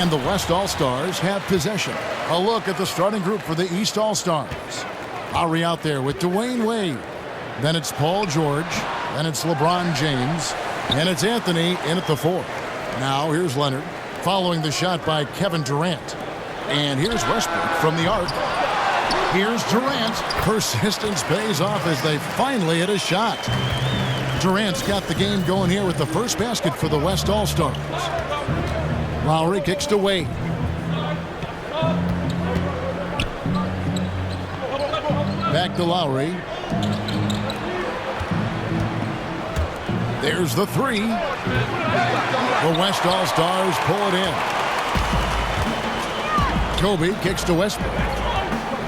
And the West All-Stars have possession. A look at the starting group for the East All-Stars. Lowry out there with Dwayne Wade. Then it's Paul George. Then it's LeBron James. And it's Anthony in at the 4. Now here's Leonard following the shot by Kevin Durant. And here's Westbrook from the arc. Here's Durant. Persistence pays off as they finally hit a shot. Durant's got the game going here with the first basket for the West All-Stars. Lowry kicks to Wade. Back to Lowry. There's the 3. The West All-Stars pull it in. Kobe kicks to Westbrook.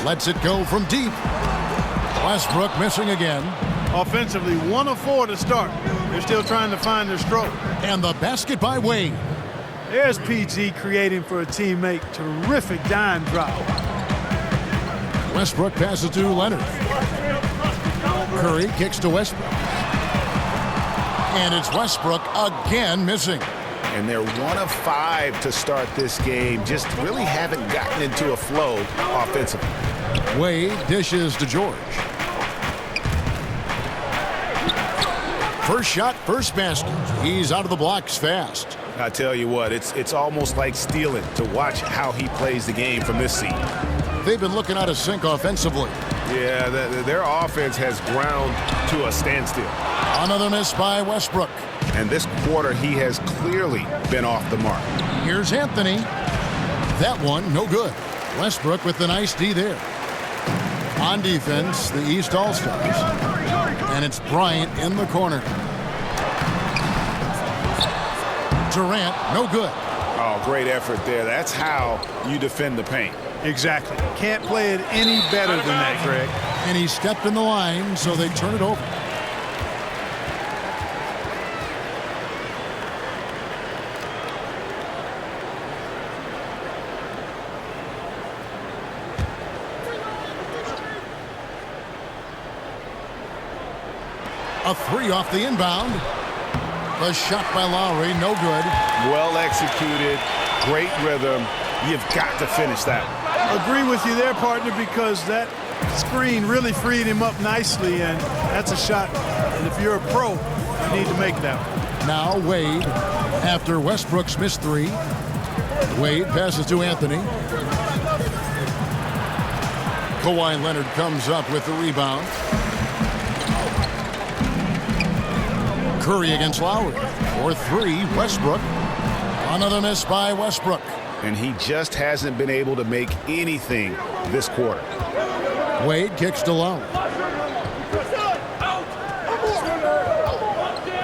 Lets it go from deep. Westbrook missing again. Offensively, 1 of 4 to start. They're still trying to find their stroke. And the basket by Wade. There's PG creating for a teammate. Terrific dime drop. Westbrook passes to Leonard. Curry kicks to Westbrook. And it's Westbrook again missing. And they're 1 of 5 to start this game. Just really haven't gotten into a flow offensively. Wade dishes to George. First shot, first basket. He's out of the blocks fast. I tell you what, it's almost like stealing to watch how he plays the game from this seat. They've been looking out of sync offensively. Yeah, their offense has ground to a standstill. Another miss by Westbrook. And this quarter, he has clearly been off the mark. Here's Anthony. That one, no good. Westbrook with the nice D there. On defense, the East All-Stars. And it's Bryant in the corner. Durant, no good. Oh, great effort there. That's how you defend the paint. Exactly. Can't play it any better than that, Greg. And he stepped in the line, so they turn it over. A 3 off the inbound. The shot by Lowry, no good. Well executed, great rhythm. You've got to finish that one. Agree with you there, partner, because that screen really freed him up nicely, and that's a shot. And if you're a pro, you need to make that one. Now Wade, after Westbrook's missed 3. Wade passes to Anthony. Kawhi Leonard comes up with the rebound. Curry against Lowry. For 3, Westbrook. Another miss by Westbrook. And he just hasn't been able to make anything this quarter. Wade kicks to Lowry.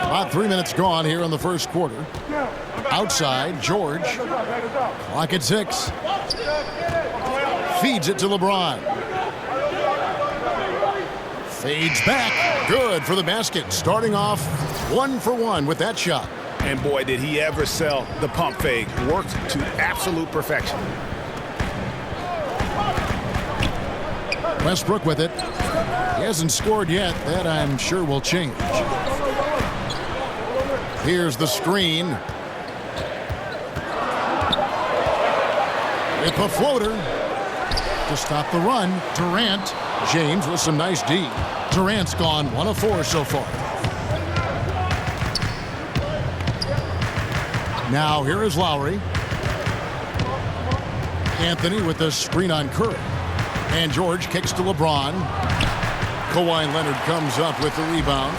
About 3 minutes gone here in the first quarter. Outside, George. Clock at 6. Feeds it to LeBron. Fades back. Good for the basket. Starting off 1 for 1 with that shot. And boy, did he ever sell the pump fake. Worked to absolute perfection. Westbrook with it. He hasn't scored yet. That I'm sure will change. Here's the screen. With the floater. To stop the run, Durant. James with some nice D. Durant's gone 1 of 4 so far. Now here is Lowry. Anthony with the screen on Curry. And George kicks to LeBron. Kawhi Leonard comes up with the rebound.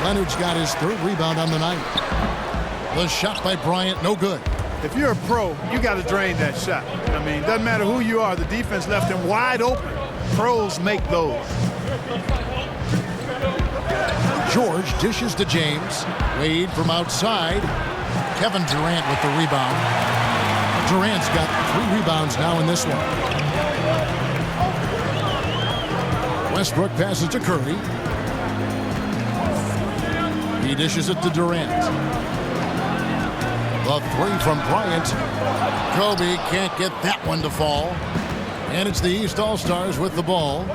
Leonard's got his 3rd rebound on the night. The shot by Bryant, no good. If you're a pro, you got to drain that shot. I mean, doesn't matter who you are. The defense left him wide open. Pros make those. George dishes to James. Wade from outside. Kevin Durant with the rebound. Durant's got 3 rebounds now in this one. Westbrook passes to Curry. He dishes it to Durant. The 3 from Bryant. Kobe can't get that one to fall. And it's the East All-Stars with the ball.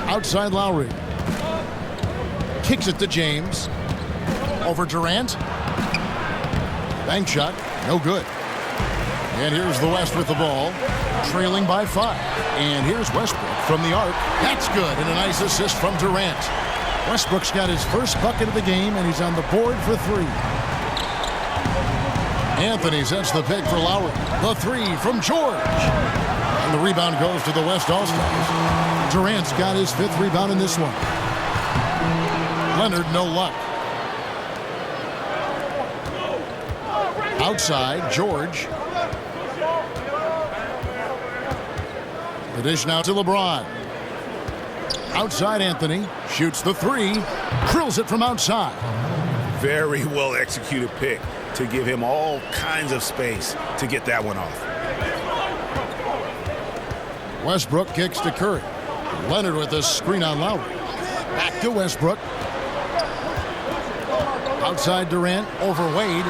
Outside Lowry. Kicks it to James. Over Durant. Bank shot, no good. And here's the West with the ball, trailing by 5. And here's Westbrook from the arc. That's good, and a nice assist from Durant. Westbrook's got his first bucket of the game, and he's on the board for 3. Anthony sets the pick for Lowry. The 3 from George. And the rebound goes to the West All-Stars. Durant's got his 5th rebound in this one. Leonard, no luck. Outside, George. The dish now to LeBron. Outside, Anthony shoots the 3, drills it from outside. Very well executed pick to give him all kinds of space to get that one off. Westbrook kicks to Curry. Leonard with a screen on Lowry. Back to Westbrook. Outside Durant over Wade.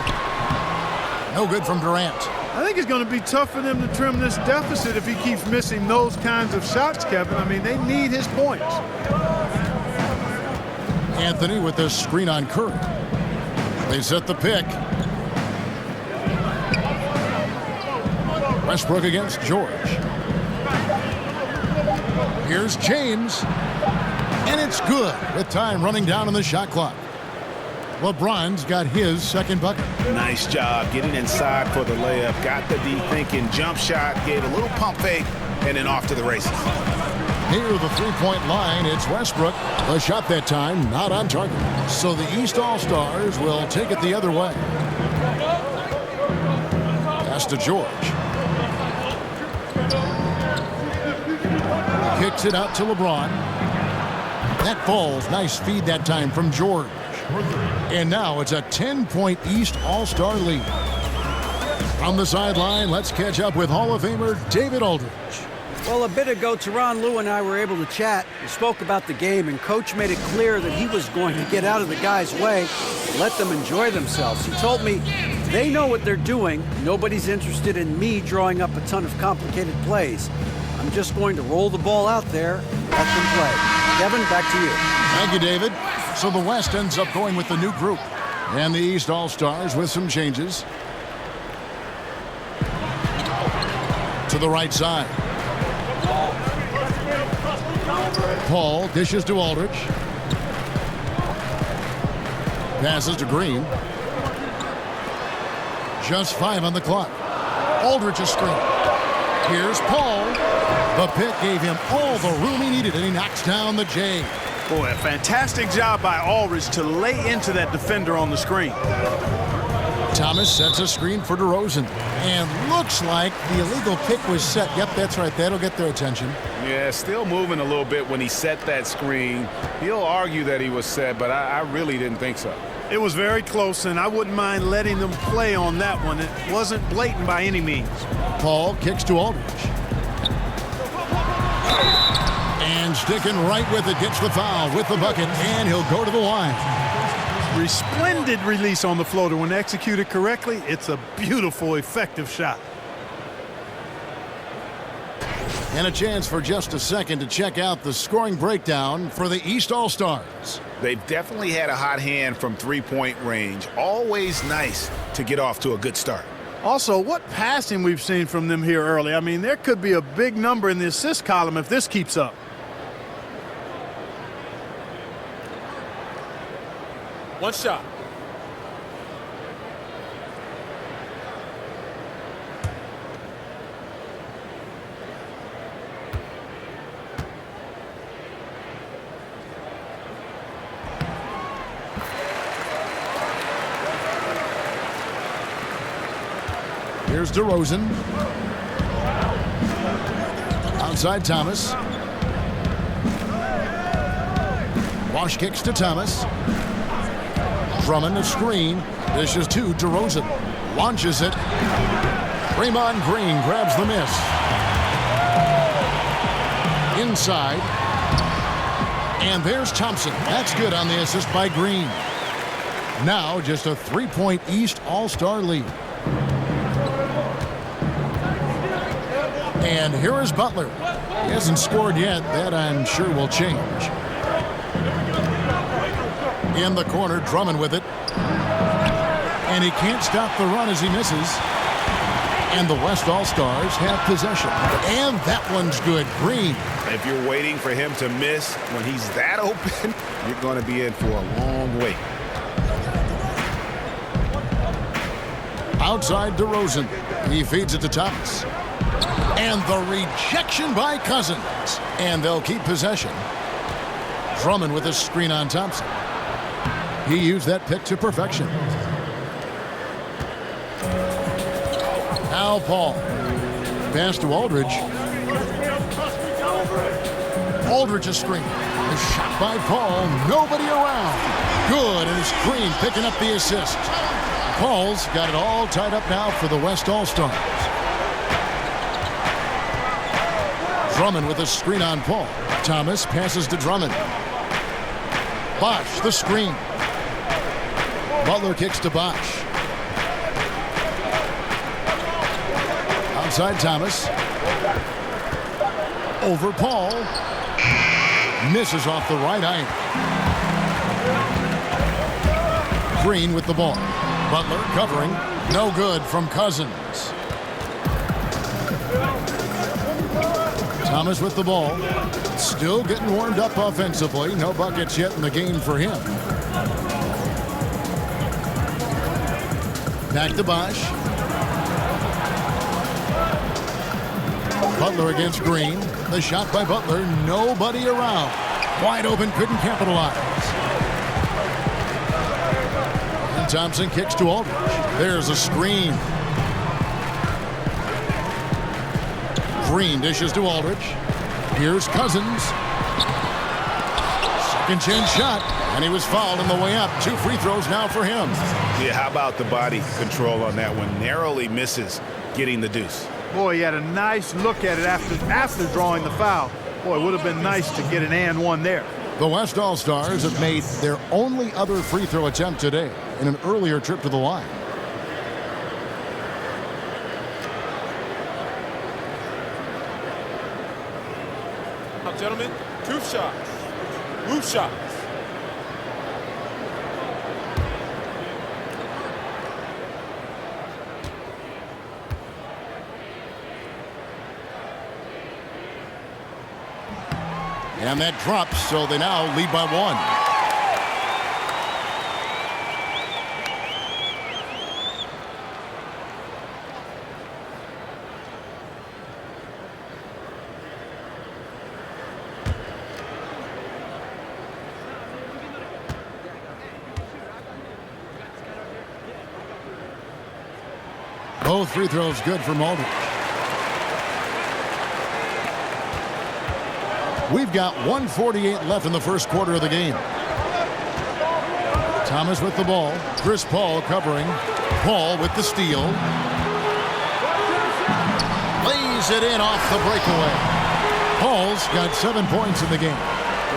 No good from Durant. I think it's going to be tough for them to trim this deficit if he keeps missing those kinds of shots, Kevin. I mean, they need his points. Anthony with the screen on Curry. They set the pick. Westbrook against George. Here's James. And it's good with time running down on the shot clock. LeBron's got his 2nd bucket. Nice job getting inside for the layup. Got the D thinking jump shot, gave a little pump fake, and then off to the races. Near the 3-point line, it's Westbrook. The shot that time not on target. So the East All-Stars will take it the other way. Pass to George. Kicks it out to LeBron. That falls. Nice feed that time from George. And now it's a 10-point East All-Star lead. From the sideline, let's catch up with Hall of Famer David Aldridge. Well, a bit ago, Teron, Lou, and I were able to chat. We spoke about the game, and Coach made it clear that he was going to get out of the guys' way, let them enjoy themselves. He told me they know what they're doing. Nobody's interested in me drawing up a ton of complicated plays. I'm just going to roll the ball out there, let them play. Kevin, back to you. Thank you, David. So the West ends up going with the new group. And the East All-Stars with some changes. To the right side. Paul dishes to Aldridge. Passes to Green. Just 5 on the clock. Aldridge a screen. Here's Paul. The pick gave him all the room he needed, and he knocks down the J. Boy, a fantastic job by Aldridge to lay into that defender on the screen. Thomas sets a screen for DeRozan. And looks like the illegal pick was set. Yep, that's right. That'll get their attention. Yeah, still moving a little bit when he set that screen. He'll argue that he was set, but I really didn't think so. It was very close, and I wouldn't mind letting them play on that one. It wasn't blatant by any means. Paul kicks to Aldridge. And sticking right with it, gets the foul with the bucket, and he'll go to the line. Resplendent release on the floater. When executed correctly, it's a beautiful, effective shot. And a chance for just a second to check out the scoring breakdown for the East All-Stars. They've definitely had a hot hand from three-point range. Always nice to get off to a good start. Also, what passing we've seen from them here early. I mean, there could be a big number in the assist column if this keeps up. One shot. Here's DeRozan. Outside Thomas. Wash kicks to Thomas. Drummond a screen. Dishes to DeRozan. Launches it. Draymond Green grabs the miss. Inside. And there's Thompson. That's good on the assist by Green. Now just a 3-point East All-Star lead. And here is Butler. He hasn't scored yet. That I'm sure will change. In the corner, Drummond with it. And he can't stop the run as he misses. And the West All-Stars have possession. And that one's good. Green. If you're waiting for him to miss when he's that open, you're going to be in for a long wait. Outside DeRozan. He feeds it to Thomas. And the rejection by Cousins. And they'll keep possession. Drummond with a screen on Thompson. He used that pick to perfection. Al Paul. Pass to Aldridge. Aldridge a screen. A shot by Paul. Nobody around. Good. And it's Green picking up the assist. Paul's got it all tied up now for the West All-Stars. Drummond with a screen on Paul. Thomas passes to Drummond. Bosh, the screen. Butler kicks to Bosh. Outside Thomas. Over Paul. Misses off the right iron. Green with the ball. Butler covering. No good from Cousins. Thomas with the ball. Still getting warmed up offensively. No buckets yet in the game for him. Back to Bosh. Butler against Green. The shot by Butler. Nobody around. Wide open. Couldn't capitalize. And Thompson kicks to Aldridge. There's a screen. Green dishes to Aldridge. Here's Cousins. Second chance shot. And he was fouled on the way up. 2 free throws now for him. Yeah, how about the body control on that one? Narrowly misses getting the deuce. Boy, he had a nice look at it after drawing the foul. Boy, it would have been nice to get an and one there. The West All-Stars have made their only other free throw attempt today in an earlier trip to the line. Now, gentlemen, 2 shots. Roof shots. And that drops, so they now lead by 1. Both free throws good for Aldridge. We've got 1:48 left in the first quarter of the game. Thomas with the ball. Chris Paul covering. Paul with the steal. Lays it in off the breakaway. Paul's got 7 points in the game.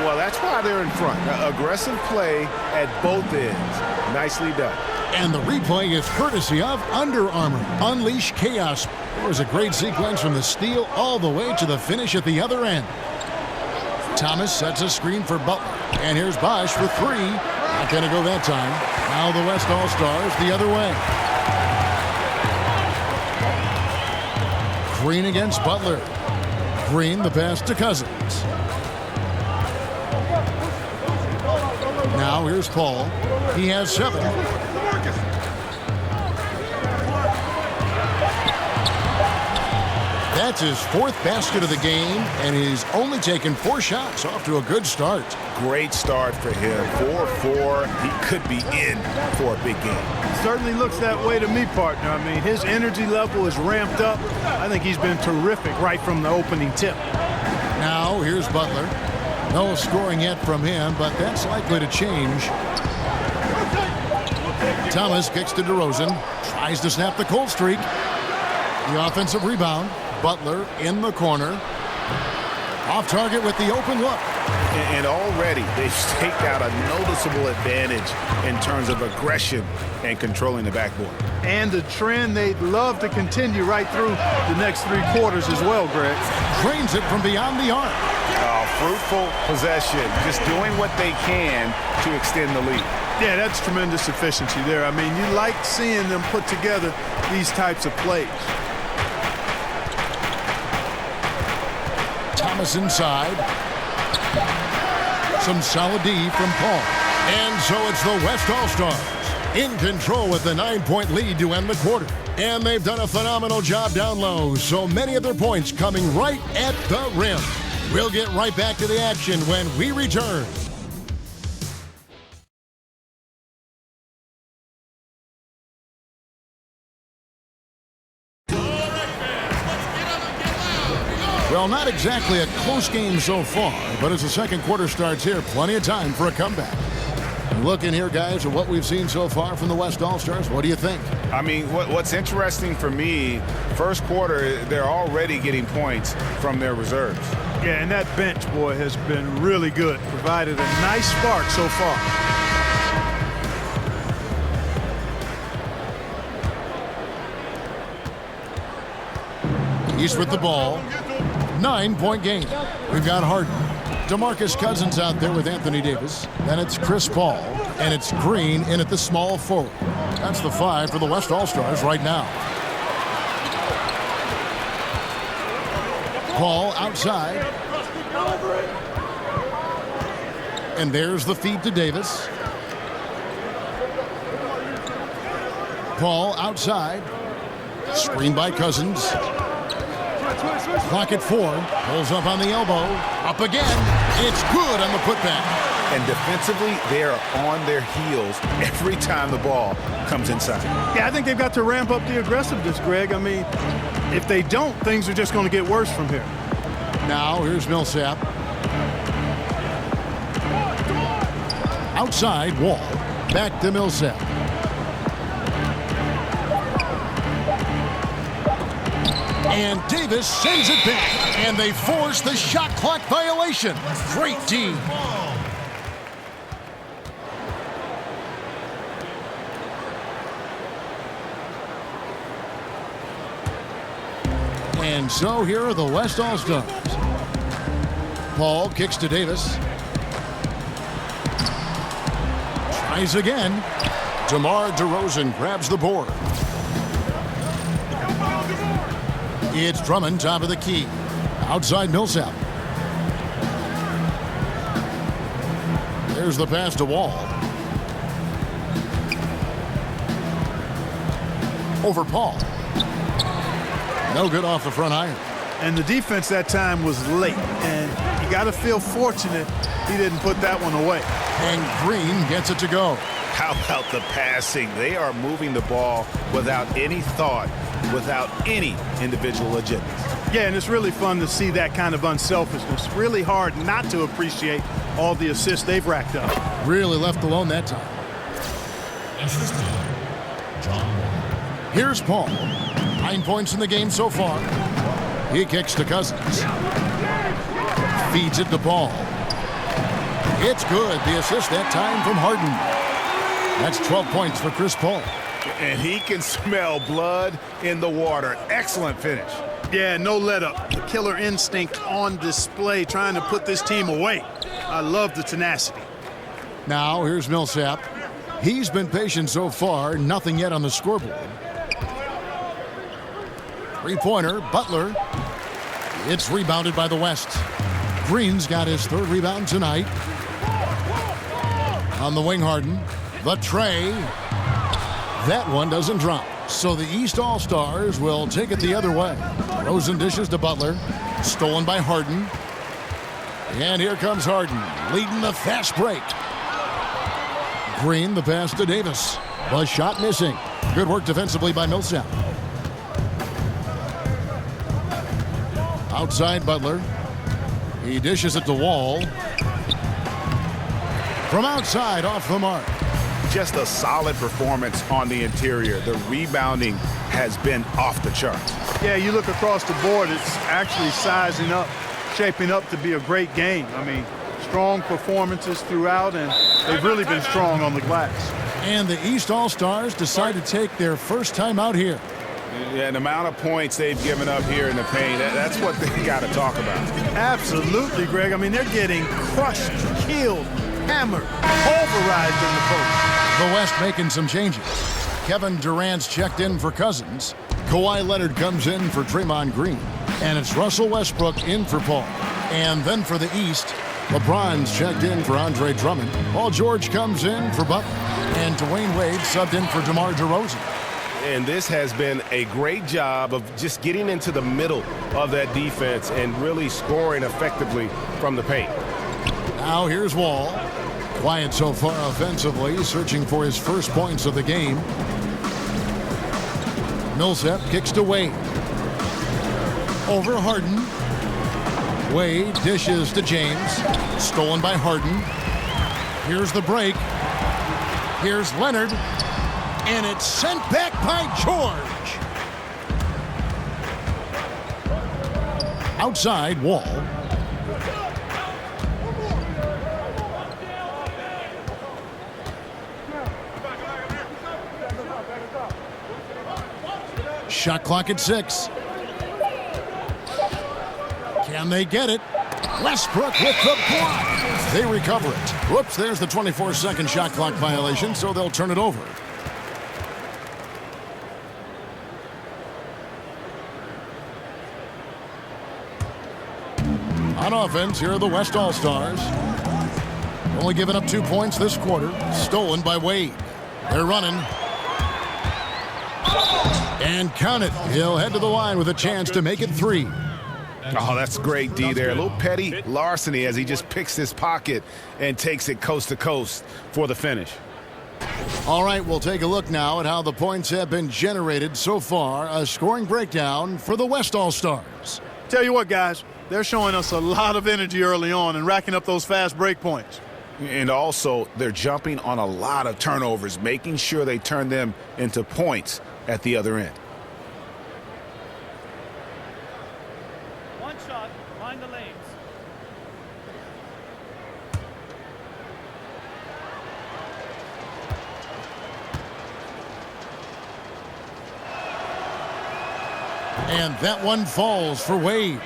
Well, that's why they're in front. Aggressive play at both ends. Nicely done. And the replay is courtesy of Under Armour. Unleash chaos. It was a great sequence from the steal all the way to the finish at the other end. Thomas sets a screen for Butler. And here's Bosh for 3. Not going to go that time. Now the West All-Stars the other way. Green against Butler. Green the pass to Cousins. Now here's Paul. He has 7. That's his 4th basket of the game, and he's only taken 4 shots. Off to a good start. Great start for him. 4-4. He could be in for a big game. Certainly looks that way to me, partner. I mean, his energy level is ramped up. I think he's been terrific right from the opening tip. Now here's Butler. No scoring yet from him, but that's likely to change. Thomas kicks to DeRozan. Tries to snap the cold streak. The offensive rebound. Butler in the corner. Off target with the open look. And already they've staked out a noticeable advantage in terms of aggression and controlling the backboard. And the trend they'd love to continue right through the next 3 quarters as well, Greg. Drains it from beyond the arc. Oh, fruitful possession, just doing what they can to extend the lead. Yeah, that's tremendous efficiency there. I mean, you like seeing them put together these types of plays. Thomas inside. Some solid D from Paul. And so it's the West All-Stars in control with the 9-point lead to end the quarter. And they've done a phenomenal job down low, so many of their points coming right at the rim. We'll get right back to the action when we return. Well, not exactly a close game so far, but as the second quarter starts here, plenty of time for a comeback. Looking here, guys, at what we've seen so far from the West All-Stars, what do you think? I mean, what's interesting for me, first quarter, they're already getting points from their reserves. Yeah, and that bench, boy, has been really good. Provided a nice spark so far. East with the ball. 9-point game. We've got Harden. DeMarcus Cousins out there with Anthony Davis. Then it's Chris Paul. And it's Green in at the small forward. That's the 5 for the West All-Stars right now. Paul outside. And there's the feed to Davis. Paul outside. Screen by Cousins. Clock at 4. Pulls up on the elbow. Up again. It's good on the putback. And defensively, they are on their heels every time the ball comes inside. Yeah, I think they've got to ramp up the aggressiveness, Greg. I mean, if they don't, things are just going to get worse from here. Now, here's Millsap. Outside, Wall. Back to Millsap. And Davis sends it back. And they force the shot clock violation. Great team. And so here are the West All-Stars. Paul kicks to Davis. Tries again. DeMar DeRozan grabs the board. It's Drummond, top of the key. Outside Millsap. There's the pass to Wall. Over Paul. No good off the front iron. And the defense that time was late. And you got to feel fortunate he didn't put that one away. And Green gets it to go. How about the passing? They are moving the ball without any thought, without any individual agenda. Yeah, and it's really fun to see that kind of unselfishness. Really hard not to appreciate all the assists they've racked up. Really left alone that time. Here's Paul. 9 points in the game so far. He kicks to Cousins. Feeds it to Paul. It's good. The assist that time from Harden. That's 12 points for Chris Paul. And he can smell blood in the water. Excellent finish. Yeah, no let up. The killer instinct on display, trying to put this team away. I love the tenacity. Now here's Millsap. He's been patient so far. Nothing yet on the scoreboard. Three-pointer, Butler. It's rebounded by the West. Green's got his 3rd rebound tonight. On the wing, Harden. The tray. That one doesn't drop. So the East All-Stars will take it the other way. Rosen dishes to Butler. Stolen by Harden. And here comes Harden, leading the fast break. Green, the pass to Davis. The shot missing. Good work defensively by Millsap. Outside Butler. He dishes it to Wall. From outside, off the mark. Just a solid performance on the interior. The rebounding has been off the charts. Yeah, you look across the board, it's actually sizing up, shaping up to be a great game. I mean, strong performances throughout, and they've really been strong on the glass. And the East All-Stars decide to take their first time out here. Yeah, and the amount of points they've given up here in the paint, that's what they got to talk about. Absolutely, Greg. I mean, they're getting crushed, killed, hammered, pulverized in the post. The West making some changes. Kevin Durant's checked in for Cousins. Kawhi Leonard comes in for Draymond Green. And it's Russell Westbrook in for Paul. And then for the East, LeBron's checked in for Andre Drummond. Paul George comes in for Butler. And Dwayne Wade subbed in for DeMar DeRozan. And this has been a great job of just getting into the middle of that defense and really scoring effectively from the paint. Now here's Wall. Quiet so far offensively, searching for his first points of the game. Millsap kicks to Wade. Over Harden. Wade dishes to James. Stolen by Harden. Here's the break. Here's Leonard. And it's sent back by George. Outside, Wall. Shot clock at 6. Can they get it? Westbrook with the block. They recover it. Whoops, there's the 24-second shot clock violation, so they'll turn it over. On offense, here are the West All-Stars. Only giving up 2 points this quarter. Stolen by Wade. They're running. And count it. He'll head to the line with a chance to make it 3. Oh, that's great, D there. A little petty larceny as he just picks his pocket and takes it coast to coast for the finish. All right, we'll take a look now at how the points have been generated so far. A scoring breakdown for the West All-Stars. Tell you what, guys, they're showing us a lot of energy early on and racking up those fast break points. And also, they're jumping on a lot of turnovers, making sure they turn them into points at the other end. One shot, find the lanes. And that one falls for Wade.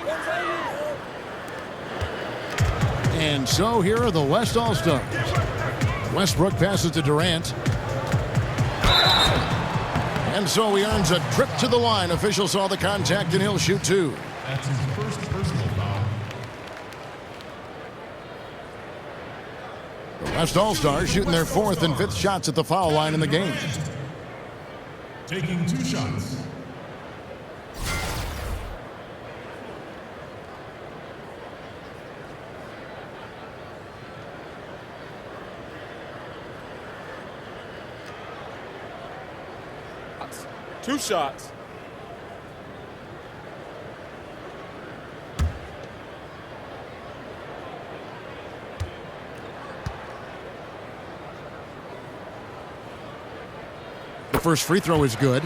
And so here are the West All-Stars. Westbrook passes to Durant. And so he earns a trip to the line. Official saw the contact and he'll shoot 2. That's his first personal foul. The West All-Stars shooting their 4th and 5th shots at the foul line in the game. Taking 2 shots. Two shots. The first free throw is good.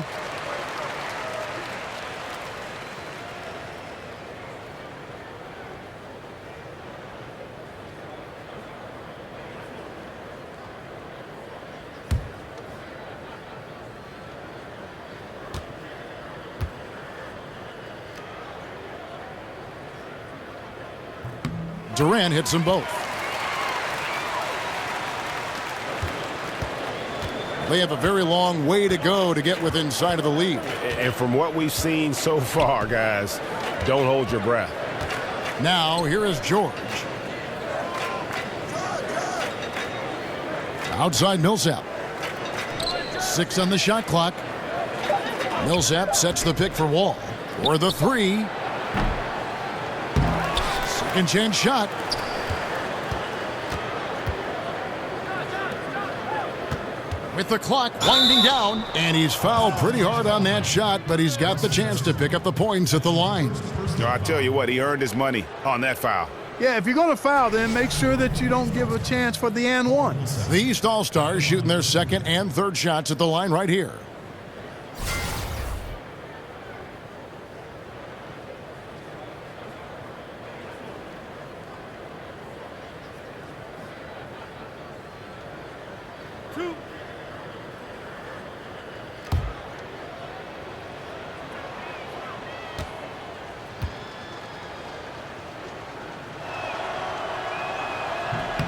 Durant hits them both. They have a very long way to go to get within sight of the lead. And from what we've seen so far, guys, don't hold your breath. Now, here is George. Outside Millsap. 6 on the shot clock. Millsap sets the pick for Wall. For the 3. Second chance shot. With the clock winding down, and he's fouled pretty hard on that shot, but he's got the chance to pick up the points at the line. I tell you what, he earned his money on that foul. Yeah, if you're going to foul, then make sure that you don't give a chance for the and one. The East All-Stars shooting their 2nd and 3rd shots at the line right here.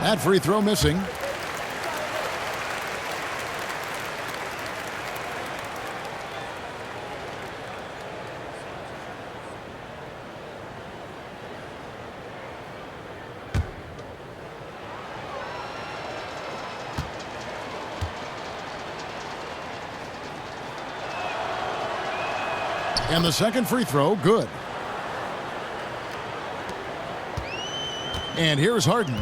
That free throw missing. And the second free throw, good. And here's Harden.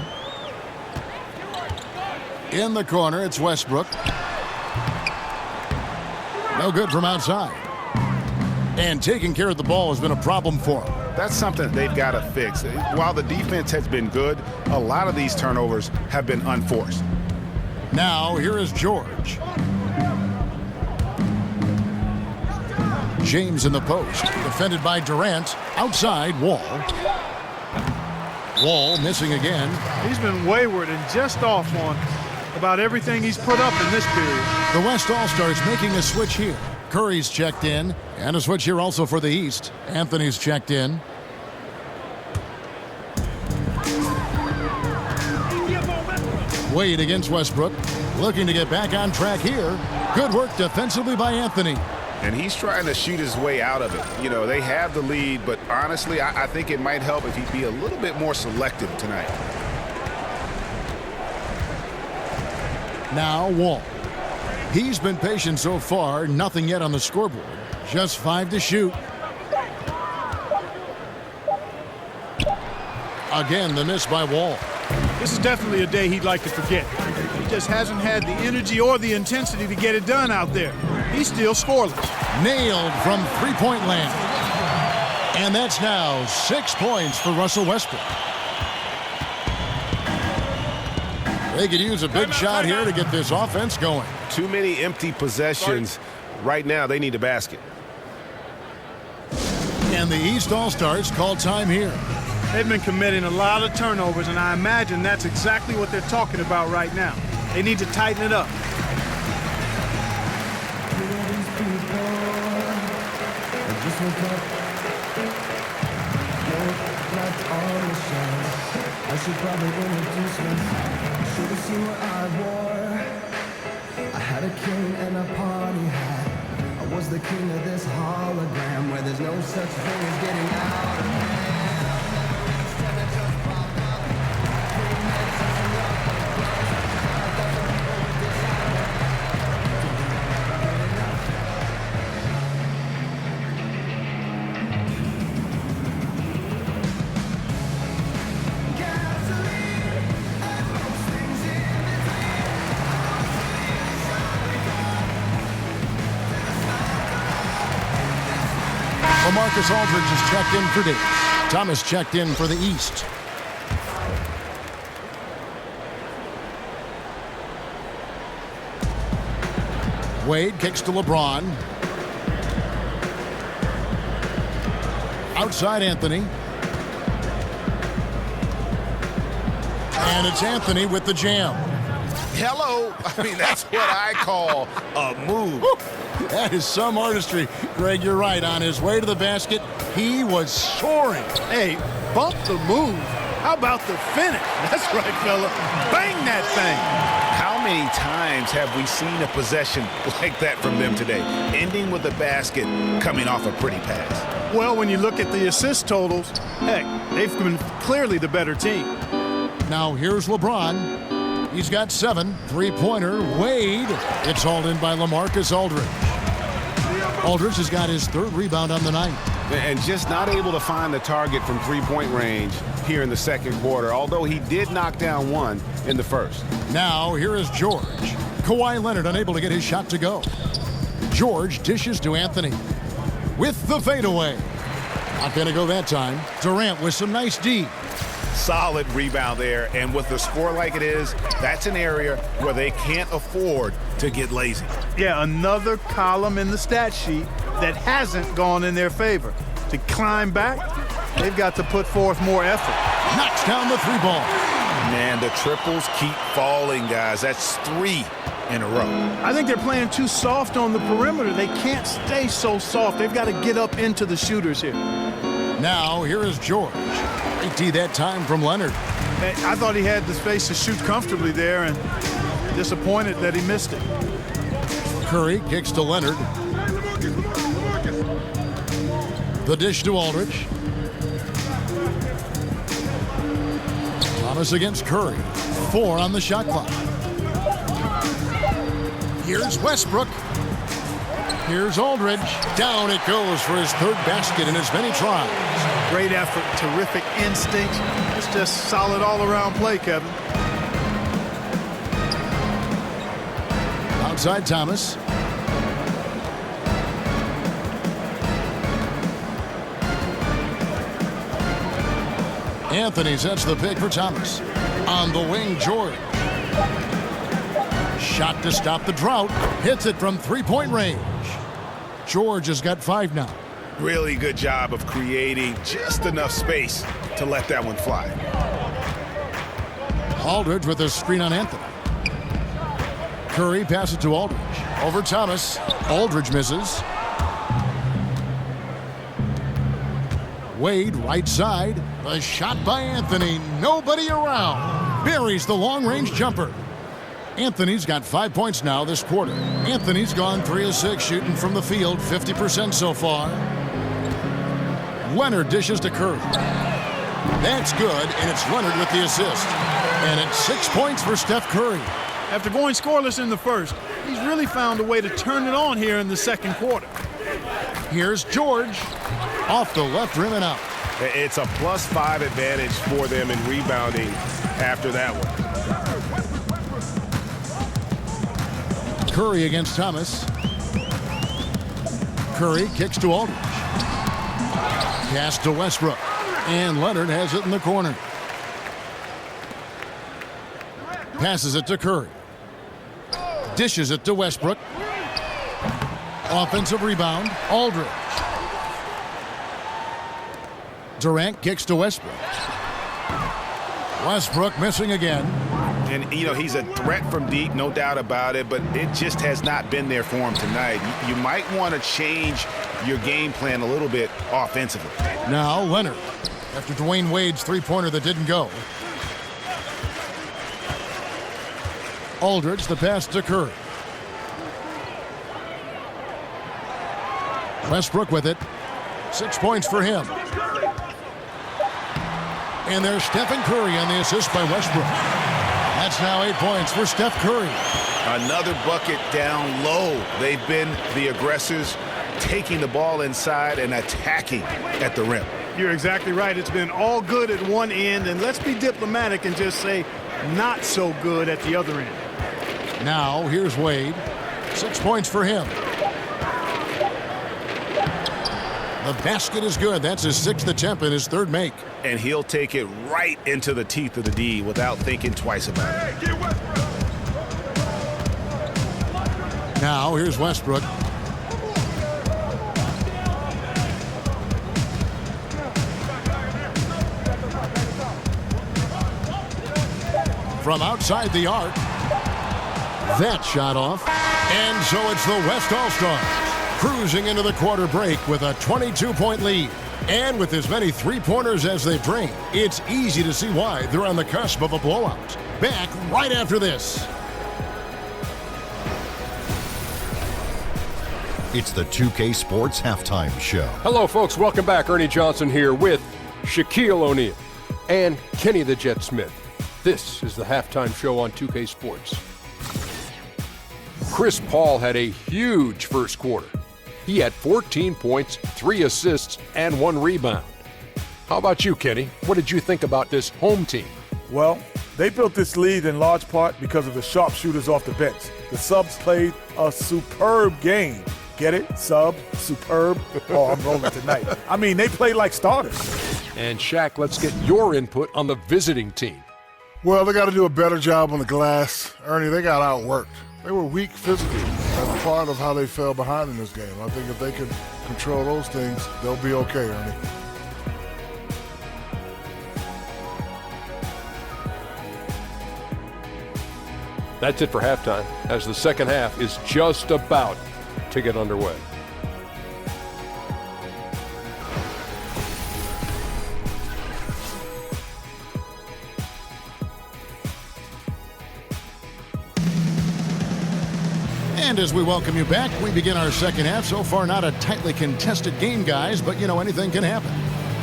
In the corner, it's Westbrook. No good from outside. And taking care of the ball has been a problem for him. That's something they've got to fix. While the defense has been good, a lot of these turnovers have been unforced. Now, here is George. James in the post, defended by Durant. Outside, Wall. Wall missing again. He's been wayward and just off on about everything he's put up in this period. The West All-Stars making a switch here. Curry's checked in, and a switch here also for the East. Anthony's checked in. Wade against Westbrook, looking to get back on track here. Good work defensively by Anthony. And he's trying to shoot his way out of it. You know, they have the lead, but honestly, I think it might help if he'd be a little bit more selective tonight. Now Wall. He's been patient so far, nothing yet on the scoreboard. Just 5 to shoot. Again, the miss by Wall. This is definitely a day he'd like to forget. He just hasn't had the energy or the intensity to get it done out there. He's still scoreless. Nailed from three-point land. And that's now 6 points for Russell Westbrook. They could use a big shot here to get this offense going. Too many empty possessions. Right now, they need a basket. And the East All-Stars call time here. They've been committing a lot of turnovers, and I imagine that's exactly what they're talking about right now. They need to tighten it up. I should probably introduce myself. Should have seen what I wore. I had a king and a party hat. I was the king of this hologram where there's no such thing as getting out of hand. Marcus Aldridge is checked in for Davis. Thomas checked in for the East. Wade kicks to LeBron. Outside Anthony. And it's Anthony with the jam. Hello. I mean, that's what I call a move. That is some artistry. Greg, you're right. On his way to the basket, he was soaring. Hey, bump the move. How about the finish? That's right, fella. Bang that thing. How many times have we seen a possession like that from them today? Ending with a basket, coming off a pretty pass. Well, when you look at the assist totals, heck, they've been clearly the better team. Now here's LeBron. He's got 7. Three-pointer. Wade. It's hauled in by LaMarcus Aldridge. Aldridge has got his 3rd rebound on the night. And just not able to find the target from three-point range here in the second quarter, although he did knock down one in the first. Now here is George. Kawhi Leonard unable to get his shot to go. George dishes to Anthony with the fadeaway. Not going to go that time. Durant with some nice D. Solid rebound there, and with the score like it is, that's an area where they can't afford to get lazy. Yeah, another column in the stat sheet that hasn't gone in their favor. To climb back, they've got to put forth more effort. Knocks down the 3-ball. Man, the triples keep falling, guys. That's 3 in a row. I think they're playing too soft on the perimeter. They can't stay so soft. They've got to get up into the shooters here. Now here is George. Great D that time from Leonard. I thought he had the space to shoot comfortably there, and disappointed that he missed it. Curry kicks to Leonard. The dish to Aldridge. Thomas against Curry. 4 on the shot clock. Here's Westbrook. Here's Aldridge. Down it goes for his 3rd basket in as many tries. Great effort, terrific instincts. It's just solid all-around play, Kevin. Outside Thomas. Anthony sets the pick for Thomas. On the wing, George. Shot to stop the drought. Hits it from 3-point range. George has got 5 now. Really good job of creating just enough space to let that one fly. Aldridge with a screen on Anthony. Curry passes to Aldridge. Over Thomas. Aldridge misses. Wade right side. A shot by Anthony. Nobody around. Buries the long-range jumper. Anthony's got 5 points now this quarter. Anthony's gone 3 of 6 shooting from the field, 50% so far. Leonard dishes to Curry. That's good, and it's Leonard with the assist. And it's 6 points for Steph Curry. After going scoreless in the first, he's really found a way to turn it on here in the second quarter. Here's George. Off the left rim and out. It's a +5 advantage for them in rebounding after that one. Curry against Thomas. Curry kicks to Aldridge. Pass to Westbrook. And Leonard has it in the corner. Passes it to Curry. Dishes it to Westbrook. Offensive rebound, Aldridge. Durant kicks to Westbrook. Westbrook missing again. And, you know, he's a threat from deep, no doubt about it, but it just has not been there for him tonight. You might want to change your game plan a little bit offensively. Now Leonard, after Dwayne Wade's 3-pointer that didn't go. Aldridge, the pass to Curry. Westbrook with it. 6 points for him. And there's Stephen Curry on the assist by Westbrook. That's now 8 points for Steph Curry. Another bucket down low. They've been the aggressors, taking the ball inside and attacking at the rim. You're exactly right. It's been all good at one end, and let's be diplomatic and just say not so good at the other end. Now here's Wade. 6 points for him. The basket is good. That's his 6th attempt and his 3rd make. And he'll take it right into the teeth of the D without thinking twice about it. Now here's Westbrook. From outside the arc. That shot off. And so it's the West All-Stars cruising into the quarter break with a 22-point lead. And with as many 3-pointers as they bring, it's easy to see why they're on the cusp of a blowout. Back right after this. It's the 2K Sports Halftime Show. Hello, folks. Welcome back. Ernie Johnson here with Shaquille O'Neal and Kenny the Jet Smith. This is the Halftime Show on 2K Sports. Chris Paul had a huge first quarter. He had 14 points, 3 assists, and 1 rebound. How about you, Kenny? What did you think about this home team? Well, they built this lead in large part because of the sharpshooters off the bench. The subs played a superb game. Get it? Sub, superb. Oh, I'm rolling tonight. I mean, they played like starters. And Shaq, let's get your input on the visiting team. Well, they got to do a better job on the glass. Ernie, they got outworked. They were weak physically. That's part of how they fell behind in this game. I think if they can control those things, they'll be okay, Ernie. That's it for halftime, as the second half is just about to get underway. And as we welcome you back, we begin our second half. So far, not a tightly contested game, guys, but, anything can happen.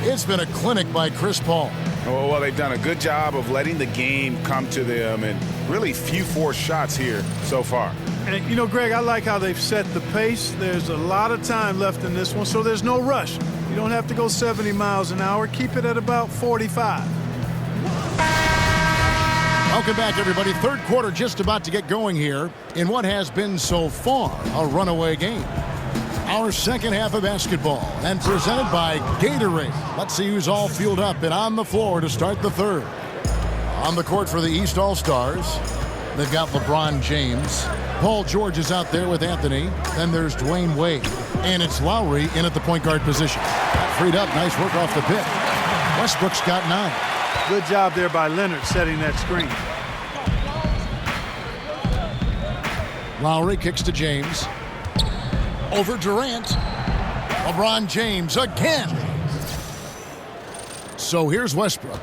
It's been a clinic by Chris Paul. Well, they've done a good job of letting the game come to them, and really few forced shots here so far. And, Greg, I like how they've set the pace. There's a lot of time left in this one, so there's no rush. You don't have to go 70 miles an hour. Keep it at about 45. Welcome back, everybody. Third quarter just about to get going here in what has been so far a runaway game. Our second half of basketball, and presented by Gatorade. Let's see who's all fueled up and on the floor to start the third. On the court for the East All-Stars, they've got LeBron James. Paul George is out there with Anthony. Then there's Dwayne Wade. And it's Lowry in at the point guard position. Got freed up. Nice work off the pick. Westbrook's got 9. Good job there by Leonard setting that screen. Lowry kicks to James. Over Durant. LeBron James again. So here's Westbrook.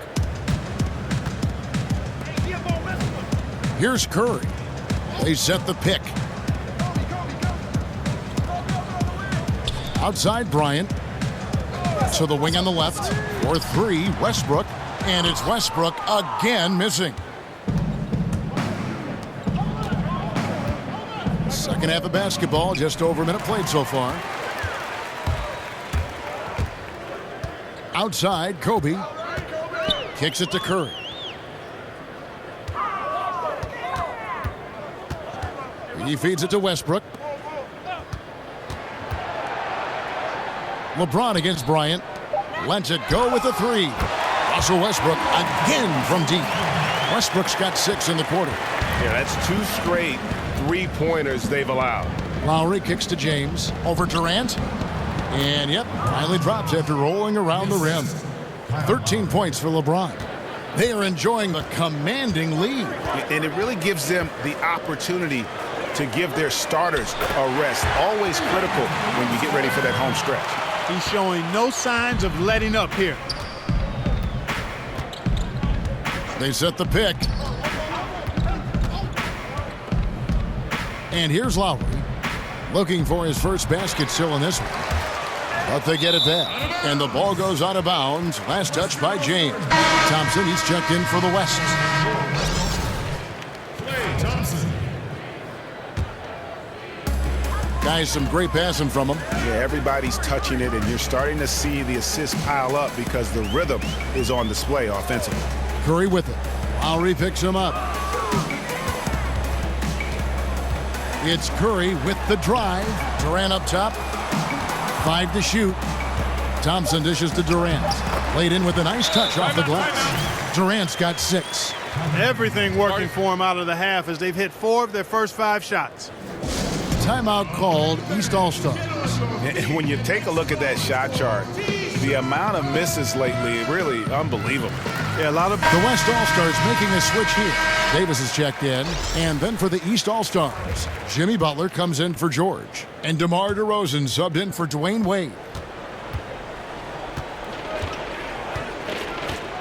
Here's Curry. They set the pick. Outside Bryant. So the wing on the left. For 3, Westbrook. And it's Westbrook again missing. Second half of basketball, just over a minute played so far. Outside, Kobe. Kicks it to Curry. He feeds it to Westbrook. LeBron against Bryant. Lets it go with a 3. Russell Westbrook again from deep. Westbrook's got 6 in the quarter. Yeah, that's 2 straight 3-pointers they've allowed. Lowry kicks to James. Over Durant. And, yep, finally drops after rolling around the rim. 13 points for LeBron. They are enjoying the commanding lead. And it really gives them the opportunity to give their starters a rest. Always critical when you get ready for that home stretch. He's showing no signs of letting up here. They set the pick. And here's Lowry, looking for his first basket still in this one. But they get it back. And the ball goes out of bounds. Last touch by James. Thompson, he's checked in for the West. Guys, some great passing from him. Yeah, everybody's touching it, and you're starting to see the assists pile up because the rhythm is on display offensively. Curry with it. Lowry picks him up. It's Curry with the drive. Durant up top. 5 to shoot. Thompson dishes to Durant. Laid in with a nice touch off the glass. Durant's got 6. Everything working for him out of the half as they've hit 4 of their first 5 shots. Timeout called, East All-Stars. And when you take a look at that shot chart, the amount of misses lately, really unbelievable. Yeah, a lot of the West All-Stars making a switch here. Davis is checked in, and then for the East All-Stars, Jimmy Butler comes in for George, and DeMar DeRozan subbed in for Dwayne Wade.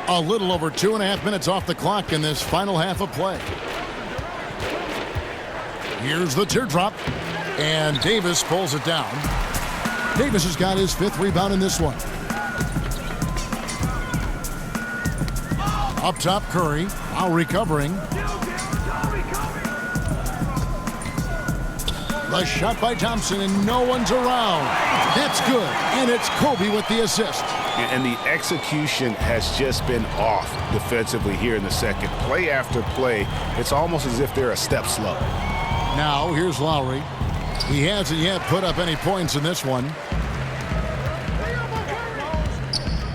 A little over 2.5 minutes off the clock in this final half of play. Here's the teardrop, and Davis pulls it down. Davis has got his 5th rebound in this one. Up top, Curry, now recovering. The shot by Thompson, and no one's around. That's good, and it's Kobe with the assist. And the execution has just been off defensively here in the second. Play after play, it's almost as if they're a step slow. Now, here's Lowry. He hasn't yet put up any points in this one.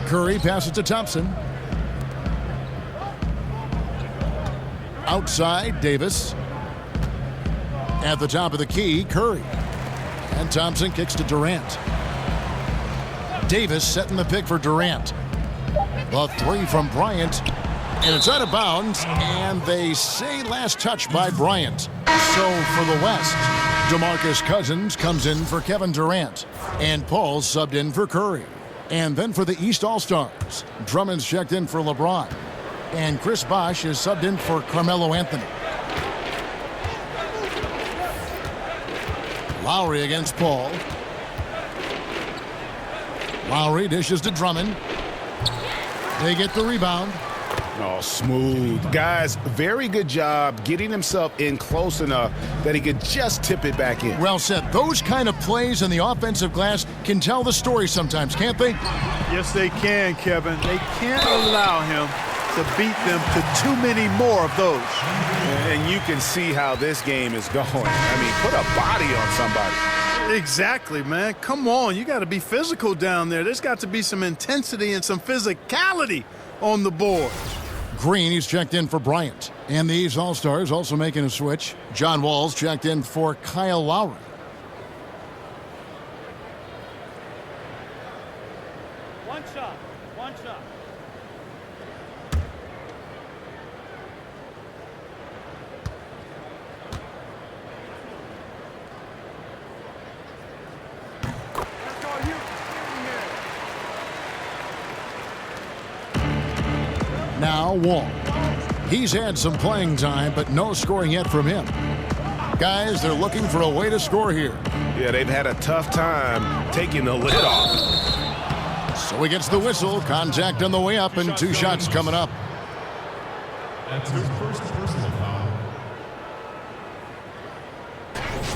Curry passes to Thompson. Outside, Davis. At the top of the key, Curry. And Thompson kicks to Durant. Davis setting the pick for Durant. The 3 from Bryant. And it's out of bounds, and they say last touch by Bryant. So for the West, DeMarcus Cousins comes in for Kevin Durant. And Paul subbed in for Curry. And then for the East All-Stars, Drummond's checked in for LeBron. And Chris Bosh is subbed in for Carmelo Anthony. Lowry against Paul. Lowry dishes to Drummond. They get the rebound. Oh, smooth. Guys, very good job getting himself in close enough that he could just tip it back in. Well said. Those kind of plays in the offensive glass can tell the story sometimes, can't they? Yes, they can, Kevin. They can't allow him to beat them to too many more of those. And you can see how this game is going. I mean, put a body on somebody. Exactly, man. Come on. You got to be physical down there. There's got to be some intensity and some physicality on the board. Green, he's checked in for Bryant. And these All-Stars also making a switch. John Wall's checked in for Kyle Lowry. One shot. One shot. Now Wall. He's had some playing time, but no scoring yet from him. Guys, they're looking for a way to score here. Yeah, they've had a tough time taking the lid off. So he gets the whistle. Contact on the way up, and 2 shots coming up. That's his first personal foul.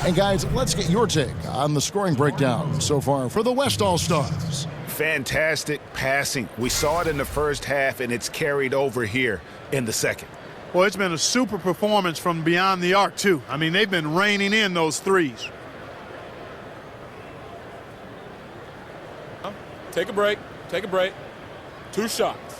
And guys, let's get your take on the scoring breakdown so far for the West All-Stars. Fantastic passing. We saw it in the first half, and it's carried over here in the second. Well, it's been a super performance from beyond the arc, too. I mean, they've been raining in those threes. Take a break. Take a break. 2 shots.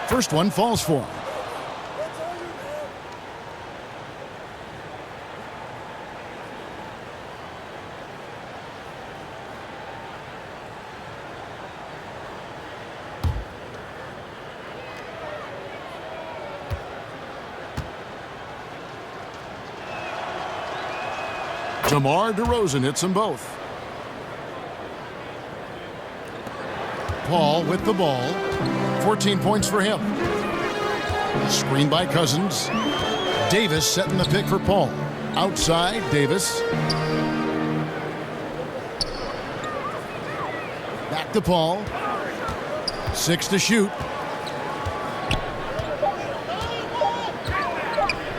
First one falls for him. DeMar DeRozan hits them both. Paul with the ball. 14 points for him. Screen by Cousins. Davis setting the pick for Paul. Outside, Davis. Back to Paul. 6 to shoot.